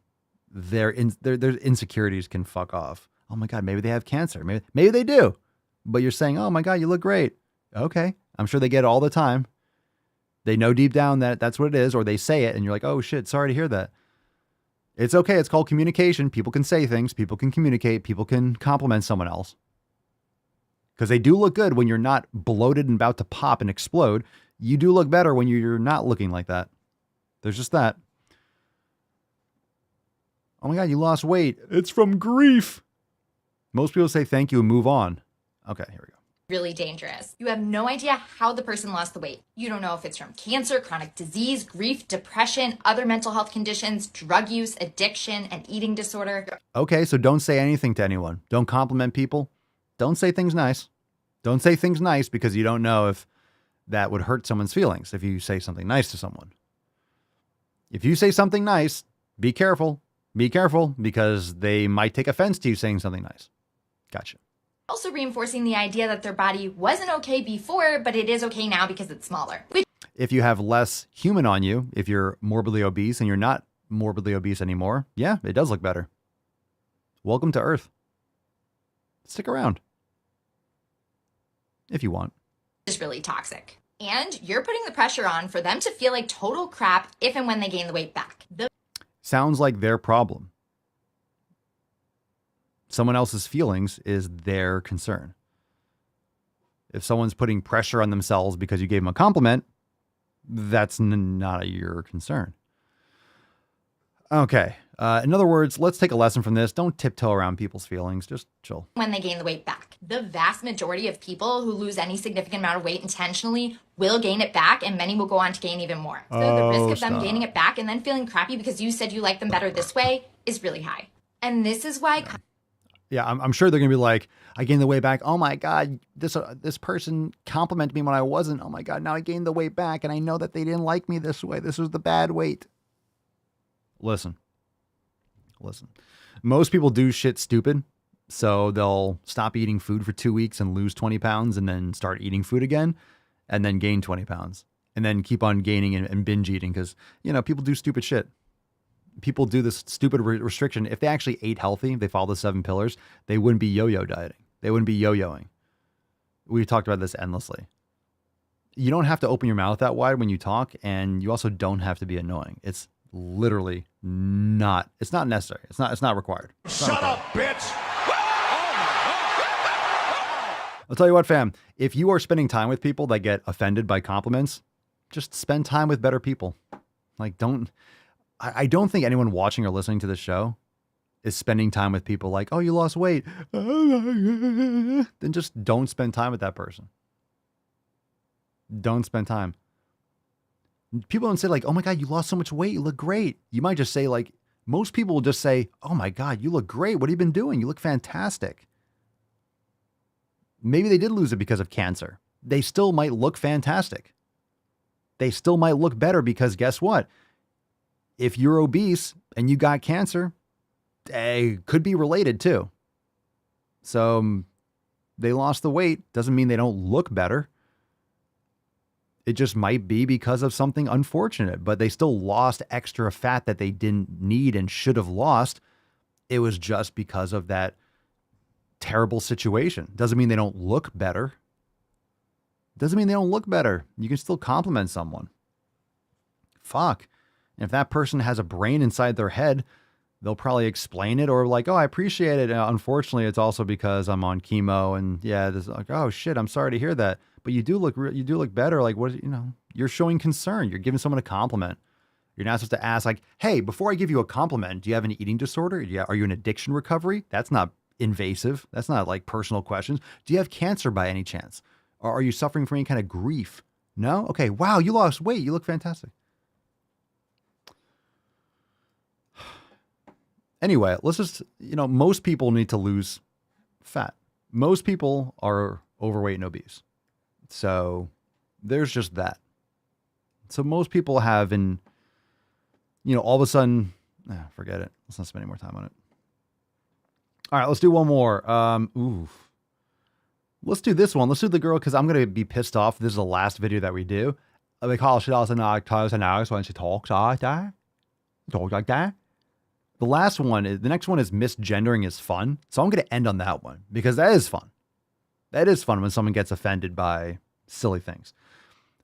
their insecurities can fuck off. Oh my God, maybe they have cancer. Maybe they do. But you're saying, oh my God, you look great. Okay. I'm sure they get it all the time. They know deep down that that's what it is, or they say it and you're like, oh shit, sorry to hear that. It's okay. It's called communication. People can say things. People can communicate. People can compliment someone else. Because they do look good when you're not bloated and about to pop and explode. You do look better when you're not looking like that. There's just that. Oh my God, you lost weight. It's from grief. Most people say thank you and move on. Okay, here we go. really dangerous. You have no idea how the person lost the weight. You don't know if it's from cancer, chronic disease, grief, depression, other mental health conditions, drug use, addiction, an eating disorder. Okay, so don't say anything to anyone. Don't compliment people. Don't say things nice. Don't say things nice because you don't know if that would hurt someone's feelings if you say something nice to someone. If you say something nice, be careful. Be careful because they might take offense to you saying something nice. Gotcha. Also reinforcing the idea that their body wasn't okay before, but it is okay now because it's smaller. If you have less human on you, if you're morbidly obese and you're not morbidly obese anymore, yeah, it does look better. Welcome to Earth. Stick around. If you want. Is really toxic. And you're putting the pressure on for them to feel like total crap if and when they gain the weight back. Sounds like their problem. Someone else's feelings is their concern. If someone's putting pressure on themselves because you gave them a compliment, that's not your concern. Okay. In other words, let's take a lesson from this. Don't tiptoe around people's feelings. Just chill. When they gain the weight back. The vast majority of people who lose any significant amount of weight intentionally will gain it back, and many will go on to gain even more. So the risk of them gaining it back and then feeling crappy because you said you like them better this way is really high. And this is why... Yeah, I'm sure they're going to be like, I gained the weight back. Oh my God, this person complimented me when I wasn't. Oh my God, now I gained the weight back and I know that they didn't like me this way. This was the bad weight. Listen. Most people do shit stupid. So they'll stop eating food for 2 weeks and lose 20 pounds and then start eating food again and then gain 20 pounds and then keep on gaining and binge eating because, you know, people do stupid shit. People do this stupid restriction. If they actually ate healthy, they follow the 7 pillars, they wouldn't be yo-yo dieting. They wouldn't be yo-yoing. We've talked about this endlessly. You don't have to open your mouth that wide when you talk, and you also don't have to be annoying. It's literally not. It's not necessary. It's not required. Shut up, bitch! I'll tell you what, fam. If you are spending time with people that get offended by compliments, just spend time with better people. Like, don't... I don't think anyone watching or listening to this show is spending time with people like, oh, you lost weight. Then just don't spend time with that person. Don't spend time. People don't say like, oh my God, you lost so much weight. You look great. You might just say like, most people will just say, oh my God, you look great. What have you been doing? You look fantastic. Maybe they did lose it because of cancer. They still might look fantastic. They still might look better because guess what? If you're obese and you got cancer, it could be related too. So they lost the weight. Doesn't mean they don't look better. It just might be because of something unfortunate, but they still lost extra fat that they didn't need and should have lost. It was just because of that terrible situation. Doesn't mean they don't look better. Doesn't mean they don't look better. You can still compliment someone. Fuck. And if that person has a brain inside their head, they'll probably explain it or like, oh, I appreciate it. Unfortunately, it's also because I'm on chemo and yeah, this like, oh shit, I'm sorry to hear that. But you do look better. Like what, you know, you're showing concern. You're giving someone a compliment. You're not supposed to ask like, hey, before I give you a compliment, do you have an eating disorder? Yeah. Are you in addiction recovery? That's not invasive. That's not like personal questions. Do you have cancer by any chance? Or are you suffering from any kind of grief? No? Okay. Wow. You lost weight. You look fantastic. Anyway, let's just, most people need to lose fat. Most people are overweight and obese. So there's just that. So most people have all of a sudden, forget it. Let's not spend any more time on it. All right, let's do one more. Let's do this one. Let's do the girl because I'm going to be pissed off. This is the last video that we do. Because she doesn't like when she talks like that. Talk like that. The next one is misgendering is fun. So I'm going to end on that one because that is fun. That is fun when someone gets offended by silly things.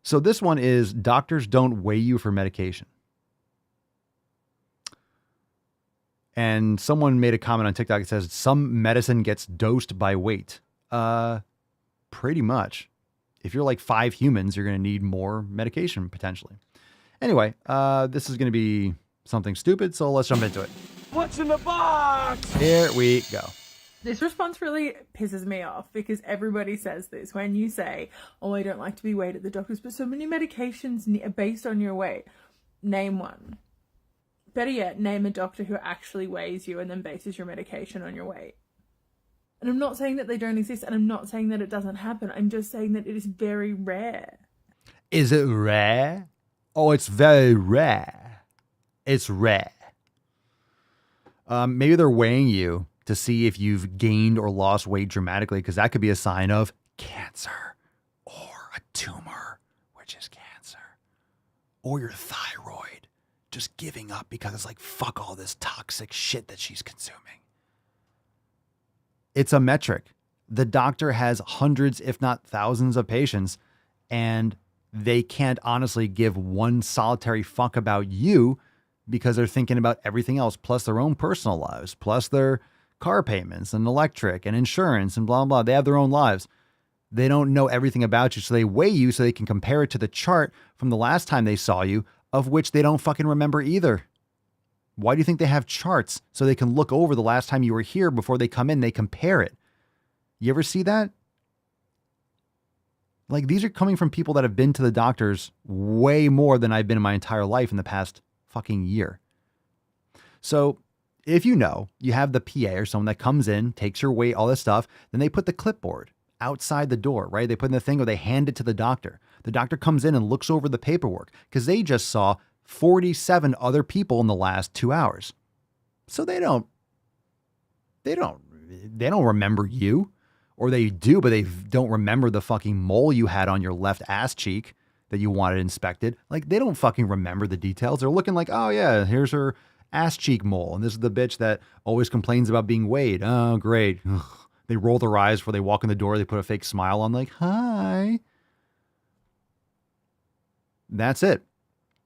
So this one is doctors don't weigh you for medication. And someone made a comment on TikTok that says some medicine gets dosed by weight. Pretty much. If you're like 5 humans, you're going to need more medication potentially. Anyway, this is going to be something stupid, so let's jump into it. What's in the box? Here we go. This response really pisses me off because everybody says this when you say, oh, I don't like to be weighed at the doctor's, but so many medications are based on your weight. Name one. Better yet, name a doctor who actually weighs you and then bases your medication on your weight. And I'm not saying that they don't exist, and I'm not saying that it doesn't happen. I'm just saying that it is very rare. Is it rare? Oh, it's very rare. It's rare. Maybe they're weighing you to see if you've gained or lost weight dramatically, because that could be a sign of cancer or a tumor, which is cancer, or your thyroid just giving up because it's like, fuck all this toxic shit that she's consuming. It's a metric. The doctor has hundreds, if not thousands of patients, and they can't honestly give one solitary fuck about you because they're thinking about everything else, plus their own personal lives, plus their car payments and electric and insurance and blah, blah. They have their own lives. They don't know everything about you. So they weigh you so they can compare it to the chart from the last time they saw you, of which they don't fucking remember either. Why do you think they have charts? So they can look over the last time you were here before they come in, they compare it. You ever see that? Like, these are coming from people that have been to the doctors way more than I've been in my entire life in the past fucking year. So if you have the PA or someone that comes in, takes your weight, all this stuff, then they put the clipboard outside the door, right? They put in the thing or they hand it to the doctor. The doctor comes in and looks over the paperwork because they just saw 47 other people in the last 2 hours. So they don't remember you, or they do, but they don't remember the fucking mole you had on your left ass cheek that you wanted inspected. Like, they don't fucking remember the details. They're looking like, oh yeah, here's her ass cheek mole. And this is the bitch that always complains about being weighed. Oh, great. Ugh. They roll their eyes before they walk in the door. They put a fake smile on like, hi. That's it.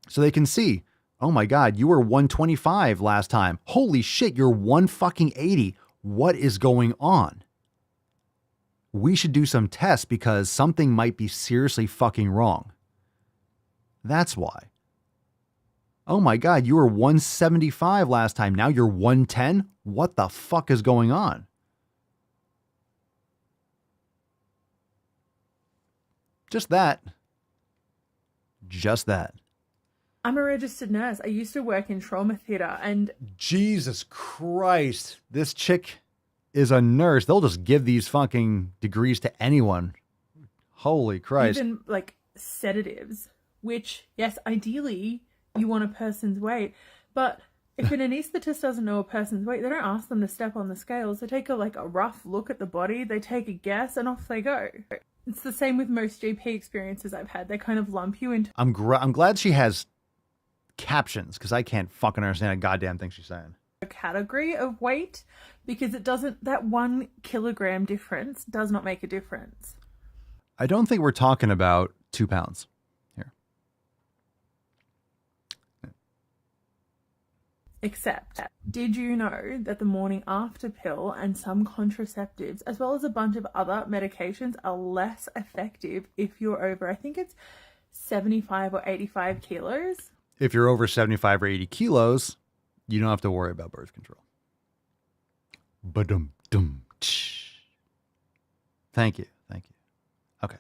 So they can see, oh my God, you were 125 last time. Holy shit, you're 180. What is going on? We should do some tests because something might be seriously fucking wrong. That's why. Oh my God, you were 175 last time. Now you're 110? What the fuck is going on? Just that. Just that. I'm a registered nurse. I used to work in trauma theater and... Jesus Christ. This chick is a nurse. They'll just give these fucking degrees to anyone. Holy Christ. Even like sedatives, which, yes, ideally you want a person's weight, but if an anesthetist doesn't know a person's weight, they don't ask them to step on the scales. They take a rough look at the body, they take a guess, and off they go. It's the same with most GP experiences I've had. They kind of lump you into... I'm glad she has captions, because I can't fucking understand a goddamn thing she's saying. A category of weight, because it doesn't... That 1 kilogram difference does not make a difference. I don't think we're talking about 2 pounds. Except, did you know that the morning after pill and some contraceptives, as well as a bunch of other medications, are less effective if you're over, I think it's 75 or 85 kilos? If you're over 75 or 80 kilos, you don't have to worry about birth control. Ba-dum-dum. Thank you. Okay.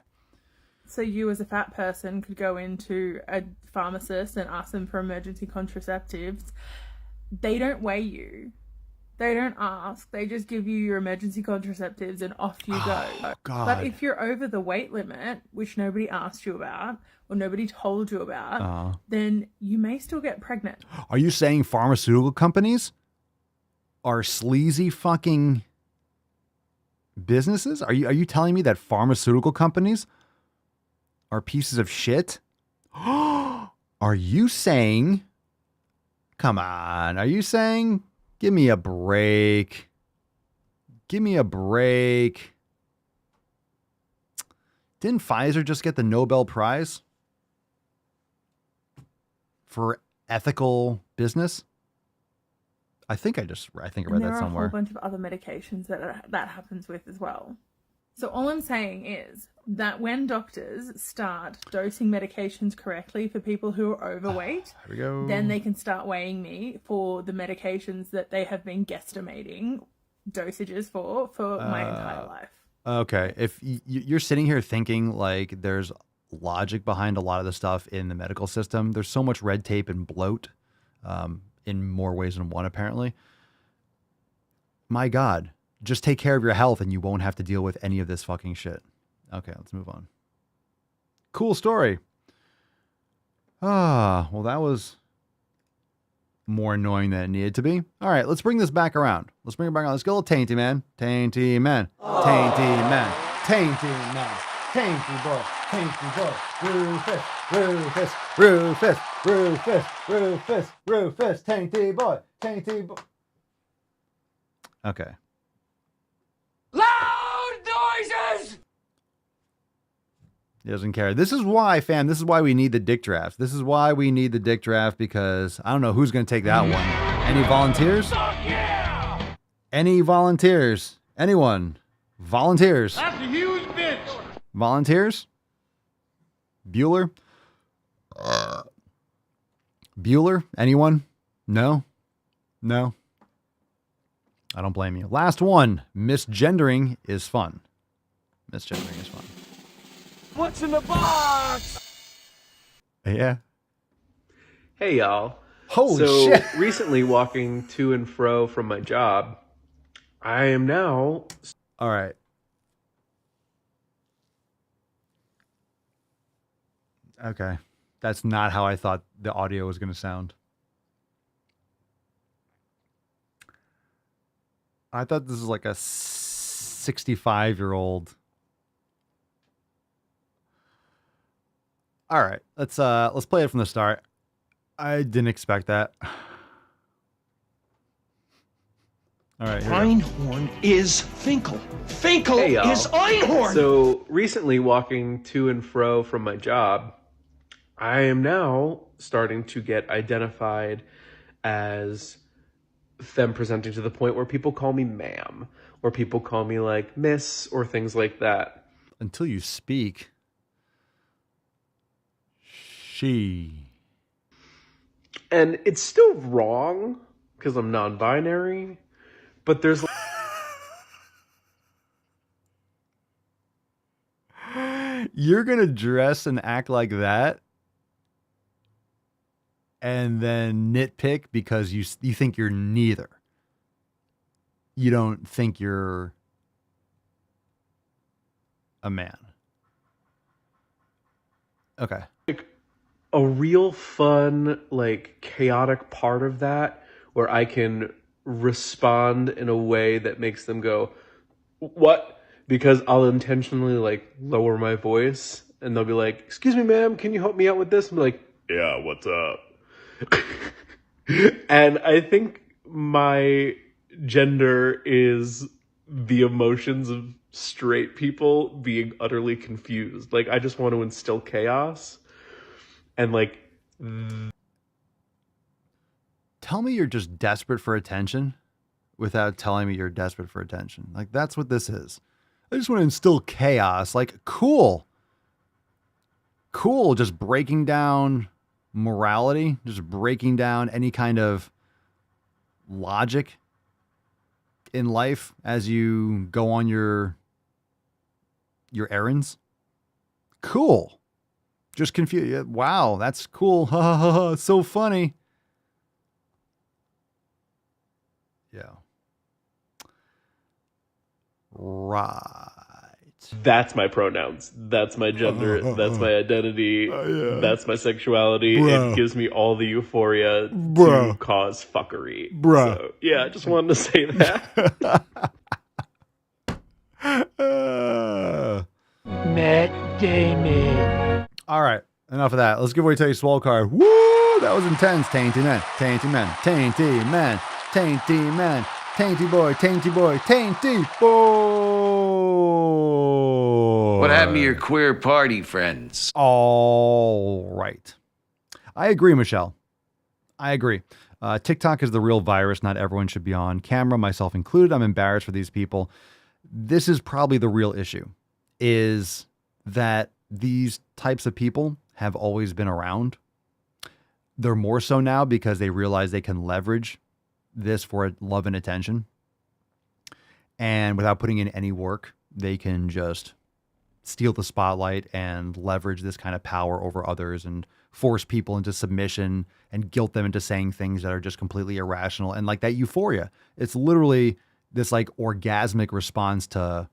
So you as a fat person could go into a pharmacist and ask them for emergency contraceptives. They don't weigh you. They don't ask. They just give you your emergency contraceptives and off you go. God. But if you're over the weight limit, which nobody asked you about or nobody told you about, then you may still get pregnant. Are you saying pharmaceutical companies are sleazy fucking businesses? Are you telling me that pharmaceutical companies are pieces of shit? Are you saying, come on, are you saying, give me a break? Give me a break. Didn't Pfizer just get the Nobel Prize for ethical business? I think I read And there that are somewhere. a whole bunch of other medications that happens with as well. So all I'm saying is that when doctors start dosing medications correctly for people who are overweight, Here we go. then they can start weighing me for the medications that they have been guesstimating dosages for my entire life. Okay. If you're sitting here thinking like there's logic behind a lot of the stuff in the medical system, there's so much red tape and bloat in more ways than one, apparently. My God, just take care of your health and you won't have to deal with any of this fucking shit. Okay, let's move on. Cool story. Well, that was more annoying than it needed to be. All right, let's bring this back around. Let's bring it back around. Let's go, Tainty Man. Tainty Man. Tainty Man. Tainty Man. Tainty boy. Tainty boy. Rufus. Rufus. Rufus. Rufus. Rufus. Rufus. Tainty boy. Tainty boy. Okay. Loud noises! He doesn't care. This is why, fam. This is why we need the dick draft. This is why we need the dick draft, because I don't know who's going to take that one. Any volunteers? Yeah! Any volunteers? Anyone? Volunteers? That's a huge bitch! Volunteers? Bueller? Bueller? Anyone? No? No? I don't blame you. Last one. Misgendering is fun. Misgendering is fun. What's in the box? Yeah. Hey, y'all. Holy so, shit. recently walking to and fro from my job, I am now... All right. Okay. That's not how I thought the audio was going to sound. I thought this was like a 65-year-old. All right, let's play it from the start. I didn't expect that. All right. Einhorn is Finkel. Finkel Hey, y'all. is Einhorn. So, recently walking to and fro from my job, I am now starting to get identified as them presenting to the point where people call me ma'am, or people call me like miss, or things like that. Until you speak. She. And it's still wrong because I'm non-binary, but there's You're going to dress and act like that and then nitpick because you think you're neither. You don't think you're a man. Okay. a real fun, like, chaotic part of that where I can respond in a way that makes them go, what? Because I'll intentionally, like, lower my voice and they'll be like, excuse me, ma'am, can you help me out with this? I'm like, yeah, what's up? And I think my gender is the emotions of straight people being utterly confused. Like, I just want to instill chaos. And, like... Tell me you're just desperate for attention without telling me you're desperate for attention. Like, that's what this is. I just want to instill chaos. Like, cool. Cool, just breaking down morality, just breaking down any kind of logic in life as you go on your errands. Cool. Just confused. Wow, that's cool. Ha ha ha ha. So funny. Yeah. Right. That's my pronouns. That's my gender. That's my identity. That's my sexuality. Bruh. It gives me all the euphoria Bruh. to cause fuckery. Bruh. So, yeah, I just wanted to say that. Matt Damon. All right. Enough of that. Let's give away Tainty Swole card. Woo! That was intense. Tainty man. Tainty man. Tainty man. Tainty man. Tainty boy. Tainty boy. Tainty boy. What happened to your queer party friends? All right. I agree, Michelle. I agree. TikTok is the real virus. Not everyone should be on camera, myself included. I'm embarrassed for these people. This is probably the real issue, is that these types of people have always been around. They're more so now because they realize they can leverage this for love and attention. And without putting in any work, they can just steal the spotlight and leverage this kind of power over others and force people into submission and guilt them into saying things that are just completely irrational. And like that euphoria, it's literally this like orgasmic response to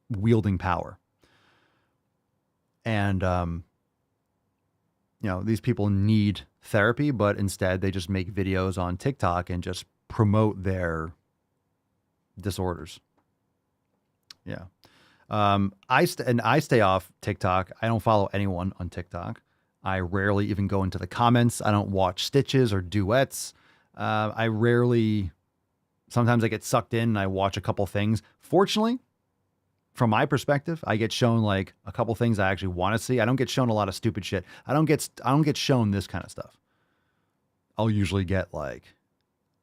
wielding power. And, you know, these people need therapy, but instead they just make videos on TikTok and just promote their disorders. Yeah. I stay off TikTok. I don't follow anyone on TikTok. I rarely even go into the comments. I don't watch stitches or duets. Sometimes I get sucked in and I watch a couple things. Fortunately, from my perspective, I get shown like a couple things I actually want to see. I don't get shown a lot of stupid shit. I don't get shown this kind of stuff. I'll usually get like,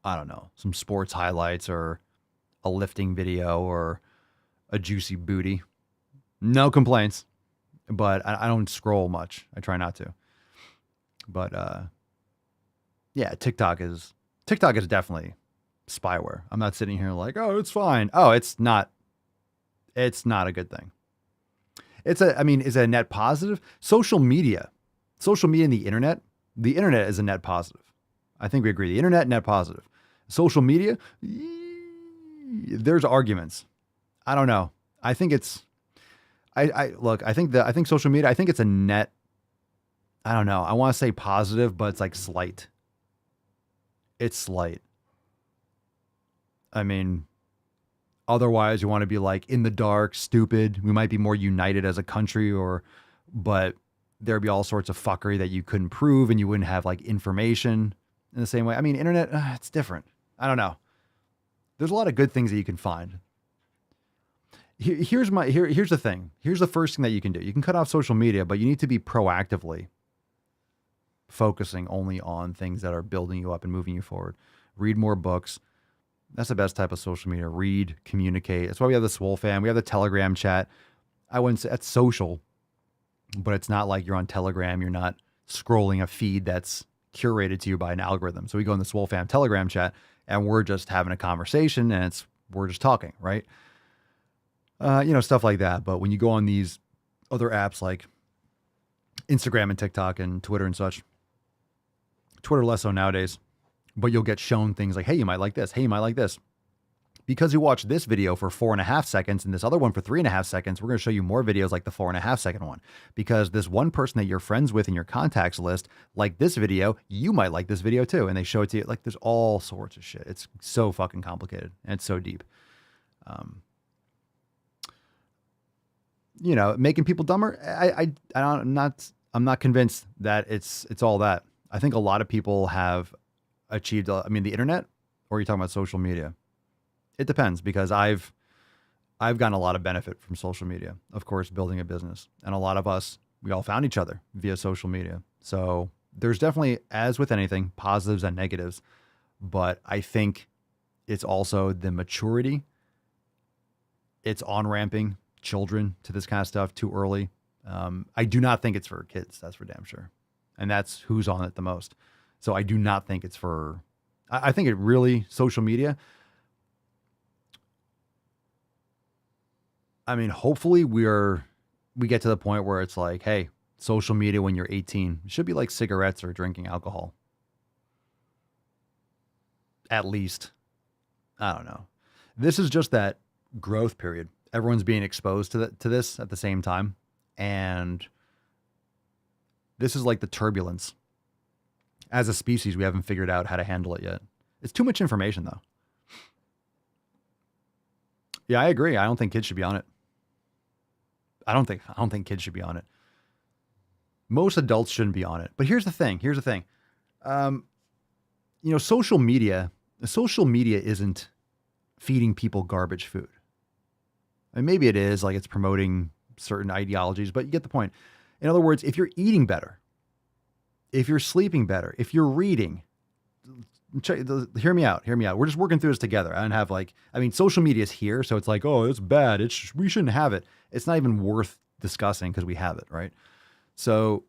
I don't know, some sports highlights or a lifting video or a juicy booty. No complaints, but I don't scroll much. I try not to. But yeah, TikTok is definitely spyware. I'm not sitting here like, oh, it's fine. Oh, it's not. It's not a good thing. Is it a net positive? Social media and the internet is a net positive. I think we agree. The internet, net positive. Social media, there's arguments. I don't know. I think it's, I think social media, I think it's a net, I don't know. I want to say positive, but it's like slight. It's slight. I mean, otherwise you want to be like in the dark, stupid. We might be more united as a country but there'd be all sorts of fuckery that you couldn't prove and you wouldn't have like information in the same way. I mean, internet, it's different. I don't know. There's a lot of good things that you can find. Here's the thing. Here's the first thing that you can do. You can cut off social media, but you need to be proactively focusing only on things that are building you up and moving you forward. Read more books. That's the best type of social media. Read, communicate. That's why we have the Swole Fam. We have the Telegram chat. I wouldn't say that's social, but it's not like you're on Telegram. You're not scrolling a feed that's curated to you by an algorithm. So we go in the Swole Fam Telegram chat and we're just having a conversation and we're just talking, right? Stuff like that. But when you go on these other apps like Instagram and TikTok and Twitter and such, Twitter less so nowadays, but you'll get shown things like, hey, you might like this. Hey, you might like this. Because you watched this video for 4.5 seconds and this other one for 3.5 seconds, we're going to show you more videos like the 4.5 second one. Because this one person that you're friends with in your contacts list, like this video, you might like this video too. And they show it to you. Like there's all sorts of shit. It's so fucking complicated and it's so deep. Making people dumber. I'm not convinced that it's all that. I think a lot of people have achieved, the internet, or are you talking about social media? It depends, because I've gotten a lot of benefit from social media, of course, building a business. And a lot of us, we all found each other via social media. So there's definitely, as with anything, positives and negatives. But I think it's also the maturity. It's on-ramping children to this kind of stuff too early. I do not think it's for kids. That's for damn sure. And that's who's on it the most. So I do not think it's for, I think it really, social media. I mean, hopefully we get to the point where it's like, hey, social media when you're 18 should be like cigarettes or drinking alcohol. At least. I don't know. This is just that growth period. Everyone's being exposed to this at the same time. And this is like the turbulence. As a species, we haven't figured out how to handle it yet. It's too much information, though. Yeah, I agree. I don't think kids should be on it. I don't think kids should be on it. Most adults shouldn't be on it. But here's the thing. Social media isn't feeding people garbage food. And maybe it is, like it's promoting certain ideologies, but you get the point. In other words, if you're eating better, if you're sleeping better, if you're reading, hear me out. We're just working through this together. I don't have social media is here. So it's like, oh, it's bad. We shouldn't have it. It's not even worth discussing because we have it, right? So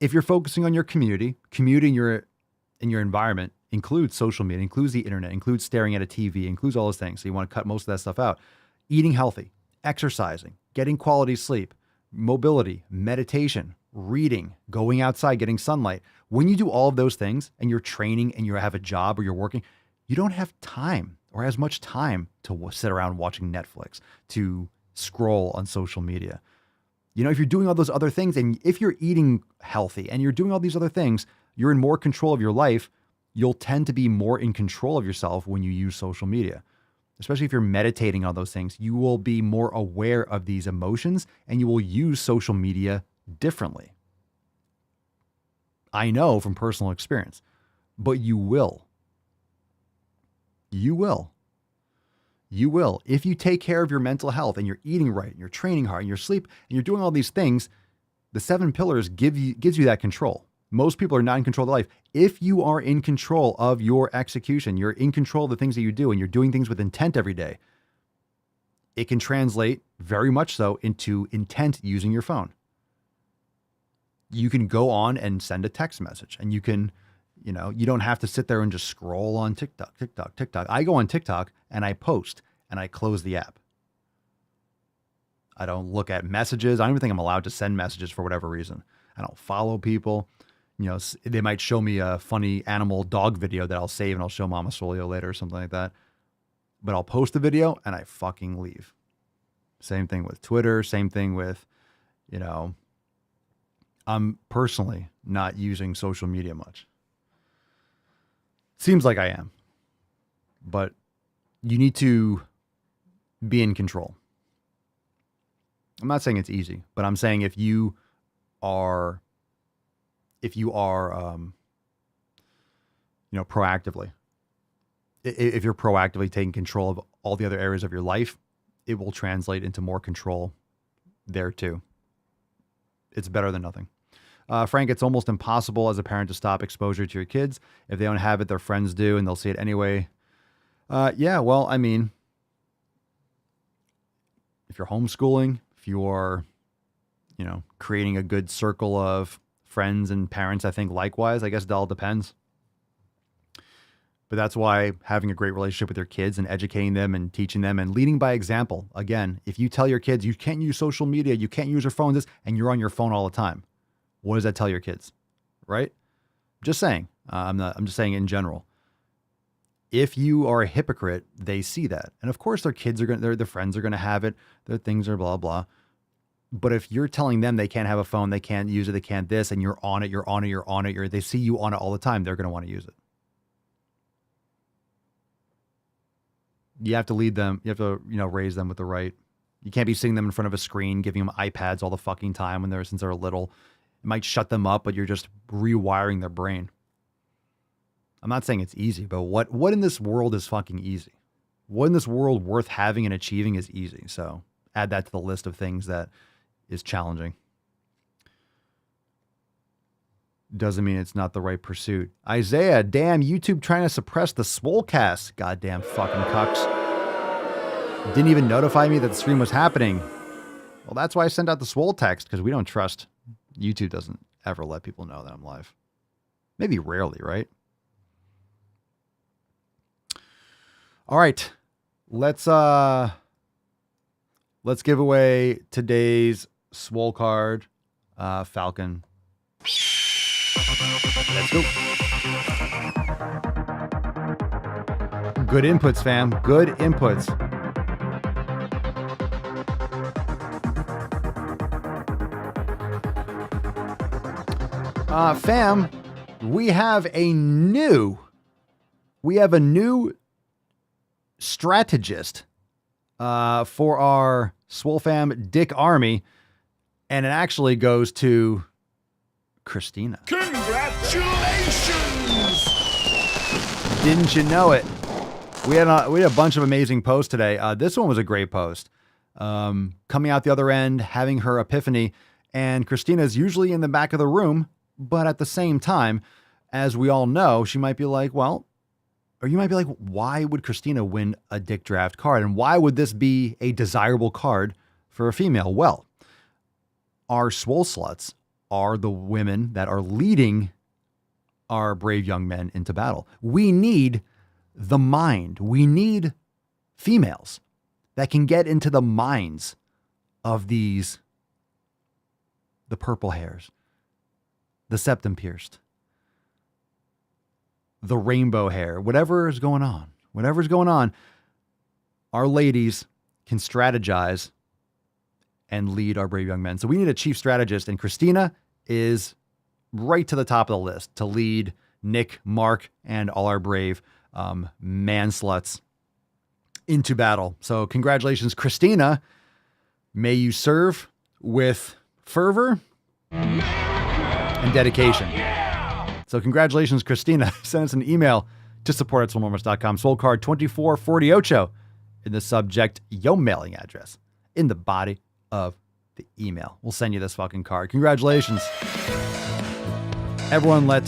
if you're focusing on your community in your environment includes social media, includes the internet, includes staring at a TV, includes all those things. So you want to cut most of that stuff out. Eating healthy, exercising, getting quality sleep, mobility, meditation, reading, going outside, getting sunlight. When you do all of those things and you're training and you have a job or you're working, you don't have time or as much time to sit around watching Netflix, to scroll on social media. If you're doing all those other things and if you're eating healthy and you're doing all these other things, you're in more control of your life. You'll tend to be more in control of yourself when you use social media. Especially if you're meditating on those things, you will be more aware of these emotions and you will use social media differently. I know from personal experience, but you will. You will. If you take care of your mental health and you're eating right and you're training hard and you're sleep and you're doing all these things, the 7 pillars gives you that control. Most people are not in control of their life. If you are in control of your execution, you're in control of the things that you do and you're doing things with intent every day, it can translate very much so into intent using your phone. You can go on and send a text message and you can, you don't have to sit there and just scroll on TikTok. I go on TikTok and I post and I close the app. I don't look at messages. I don't even think I'm allowed to send messages for whatever reason. I don't follow people. They might show me a funny animal dog video that I'll save and I'll show Mama Swolio later or something like that. But I'll post the video and I fucking leave. Same thing with Twitter. Same thing with, I'm personally not using social media much. Seems like I am. But you need to be in control. I'm not saying it's easy, but I'm saying if you are proactively, if you're proactively taking control of all the other areas of your life, it will translate into more control there too. It's better than nothing. Frank, it's almost impossible as a parent to stop exposure to your kids. If they don't have it, their friends do, and they'll see it anyway. Yeah, well, I mean, if you're homeschooling, if you're, creating a good circle of friends and parents, I think likewise, I guess it all depends. But that's why having a great relationship with your kids and educating them and teaching them and leading by example. Again, if you tell your kids you can't use social media, you can't use your phones, and you're on your phone all the time, what does that tell your kids? Right? Just saying. I'm just saying in general. If you are a hypocrite, they see that. And of course their kids their friends are going to have it. Their things are blah, blah. But if you're telling them they can't have a phone, they can't use it, they can't this, and you're on it, they see you on it all the time, they're going to want to use it. You have to lead them. You have to, raise them with the right. You can't be sitting them in front of a screen, giving them iPads all the fucking time since they're little. It might shut them up, but you're just rewiring their brain. I'm not saying it's easy, but what in this world is fucking easy? What in this world worth having and achieving is easy? So add that to the list of things that is challenging. Doesn't mean it's not the right pursuit. Isaiah, damn, YouTube trying to suppress the Swolecast. Goddamn fucking cucks. Didn't even notify me that the stream was happening. Well, that's why I sent out the Swole text, because we don't trust. YouTube doesn't ever let people know that I'm live. Maybe rarely, right? All right. Let's give away today's Swole card. Falcon. Let's go. Good inputs, fam. Good inputs. Fam, we have a new strategist for our Swole fam Dick Army, and it actually goes to Christina. Congratulations! Didn't you know it? We had a bunch of amazing posts today. This one was a great post. Coming out the other end, having her epiphany, and Christina's usually in the back of the room, but at the same time, as we all know, she might be like, well, or you might be like, why would Christina win a Dick Draft card? And why would this be a desirable card for a female? Well, our Swole sluts are the women that are leading our brave young men into battle. We need the mind. We need females that can get into the minds of the purple hairs, the septum pierced, the rainbow hair, whatever's going on, our ladies can strategize and lead our brave young men. So we need a chief strategist, and Christina is right to the top of the list to lead Nick, Mark, and all our brave man sluts into battle. So congratulations, Christina. May you serve with fervor and dedication. So congratulations, Christina. Send us an email to support@swolenormous.com. Swole card 2448 in the subject, your mailing address in the body of the email. We'll send you this fucking card. Congratulations. Everyone let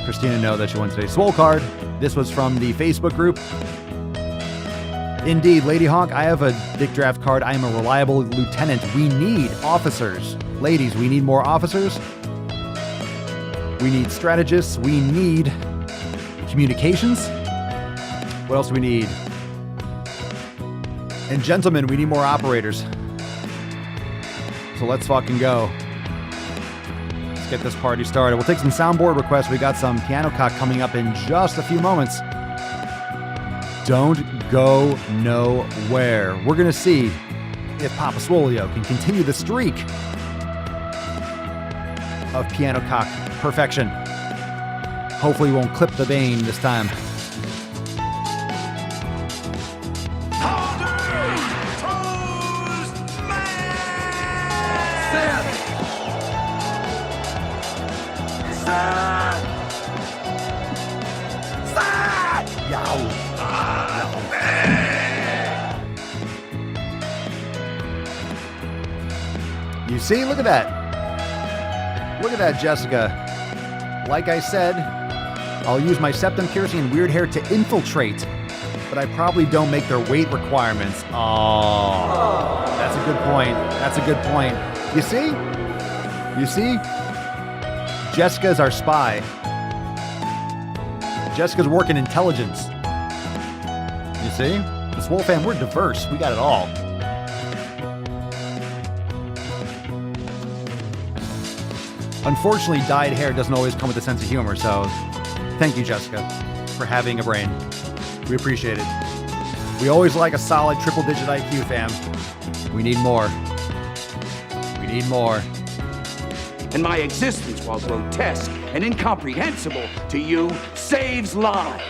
Christina know that she won today's Swole card. This was from the Facebook group. Indeed, Lady Hawk, I have a Dick Draft card. I am a reliable lieutenant. We need officers. Ladies, we need more officers. We need strategists. We need communications. What else do we need? And gentlemen, we need more operators. So let's fucking go. Let's get this party started. We'll take some soundboard requests. We got some piano cock coming up in just a few moments. Don't go nowhere. We're going to see if Papa Swolio can continue the streak of piano cock perfection. Hopefully he won't clip the vein this time. You see, look at that. Look at that, Jessica. Like I said, I'll use my septum piercing and weird hair to infiltrate, but I probably don't make their weight requirements. Oh, that's a good point. That's a good point. You see? You see? Jessica's our spy. Jessica's working intelligence. You see? The Swole fam, we're diverse. We got it all. Unfortunately, dyed hair doesn't always come with a sense of humor, so thank you, Jessica, for having a brain. We appreciate it. We always like a solid triple-digit IQ, fam. We need more. We need more. And my existence, while grotesque and incomprehensible to you, saves lives.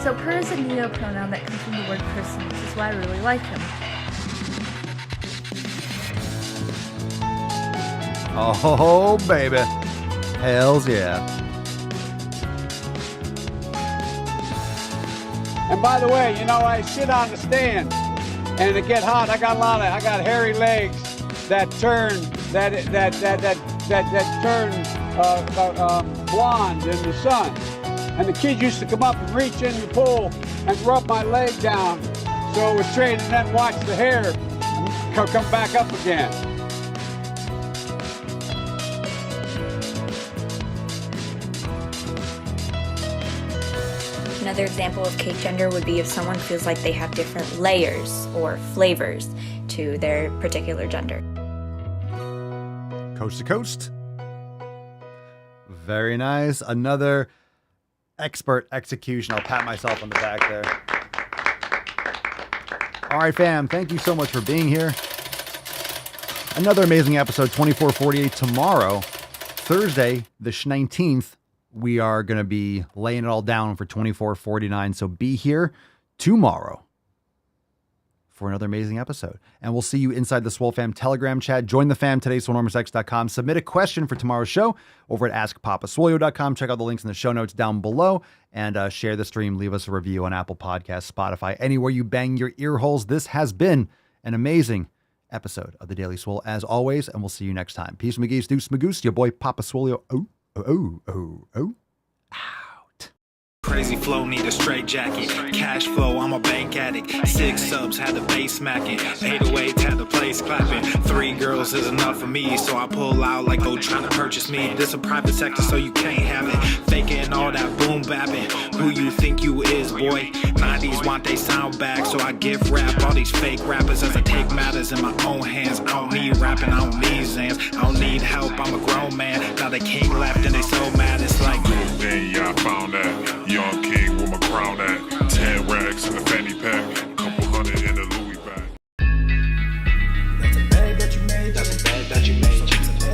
So per is a neo-pronoun that comes from the word person, which is why I really like him. Oh, baby. Hells yeah. And by the way, you know, I sit on the stand and it get hot. I got hairy legs that turn blonde in the sun. And the kids used to come up and reach in the pool and rub my leg down So it was straight and then watch the hair come back up again. Another example of cake gender would be if someone feels like they have different layers or flavors to their particular gender. Coast to coast. Very nice. Another expert execution. I'll pat myself on the back there. All right, fam. Thank you so much for being here. Another amazing episode, 2448 tomorrow. Thursday, the 19th, we are going to be laying it all down for 2449. So be here tomorrow for another amazing episode. And we'll see you inside the Swole Fam Telegram chat. Join the fam today, swolenormousx.com. Submit a question for tomorrow's show over at askpapaswolio.com. Check out the links in the show notes down below and share the stream. Leave us a review on Apple Podcasts, Spotify, anywhere you bang your ear holes. This has been an amazing episode of the Daily Swole as always, and we'll see you next time. Peace, McGee's, Deuce, Magoose, your boy Papa Swolio. Oh. Crazy flow, need a straight jacket. Cash flow, I'm a bank addict. 6 subs, had the bass smacking. 808, had the place clapping. 3 girls is enough for me, so I pull out like go trying to purchase me. This a private sector, so you can't have it. Faking all that boom bapping. Who you think you is, boy? 90s want they sound back, so I give rap all these fake rappers as I take matters in my own hands. I don't need rapping, I don't need Zans. I don't need help, I'm a grown man. Now the king left and they so mad, it's like, then y'all found that young kid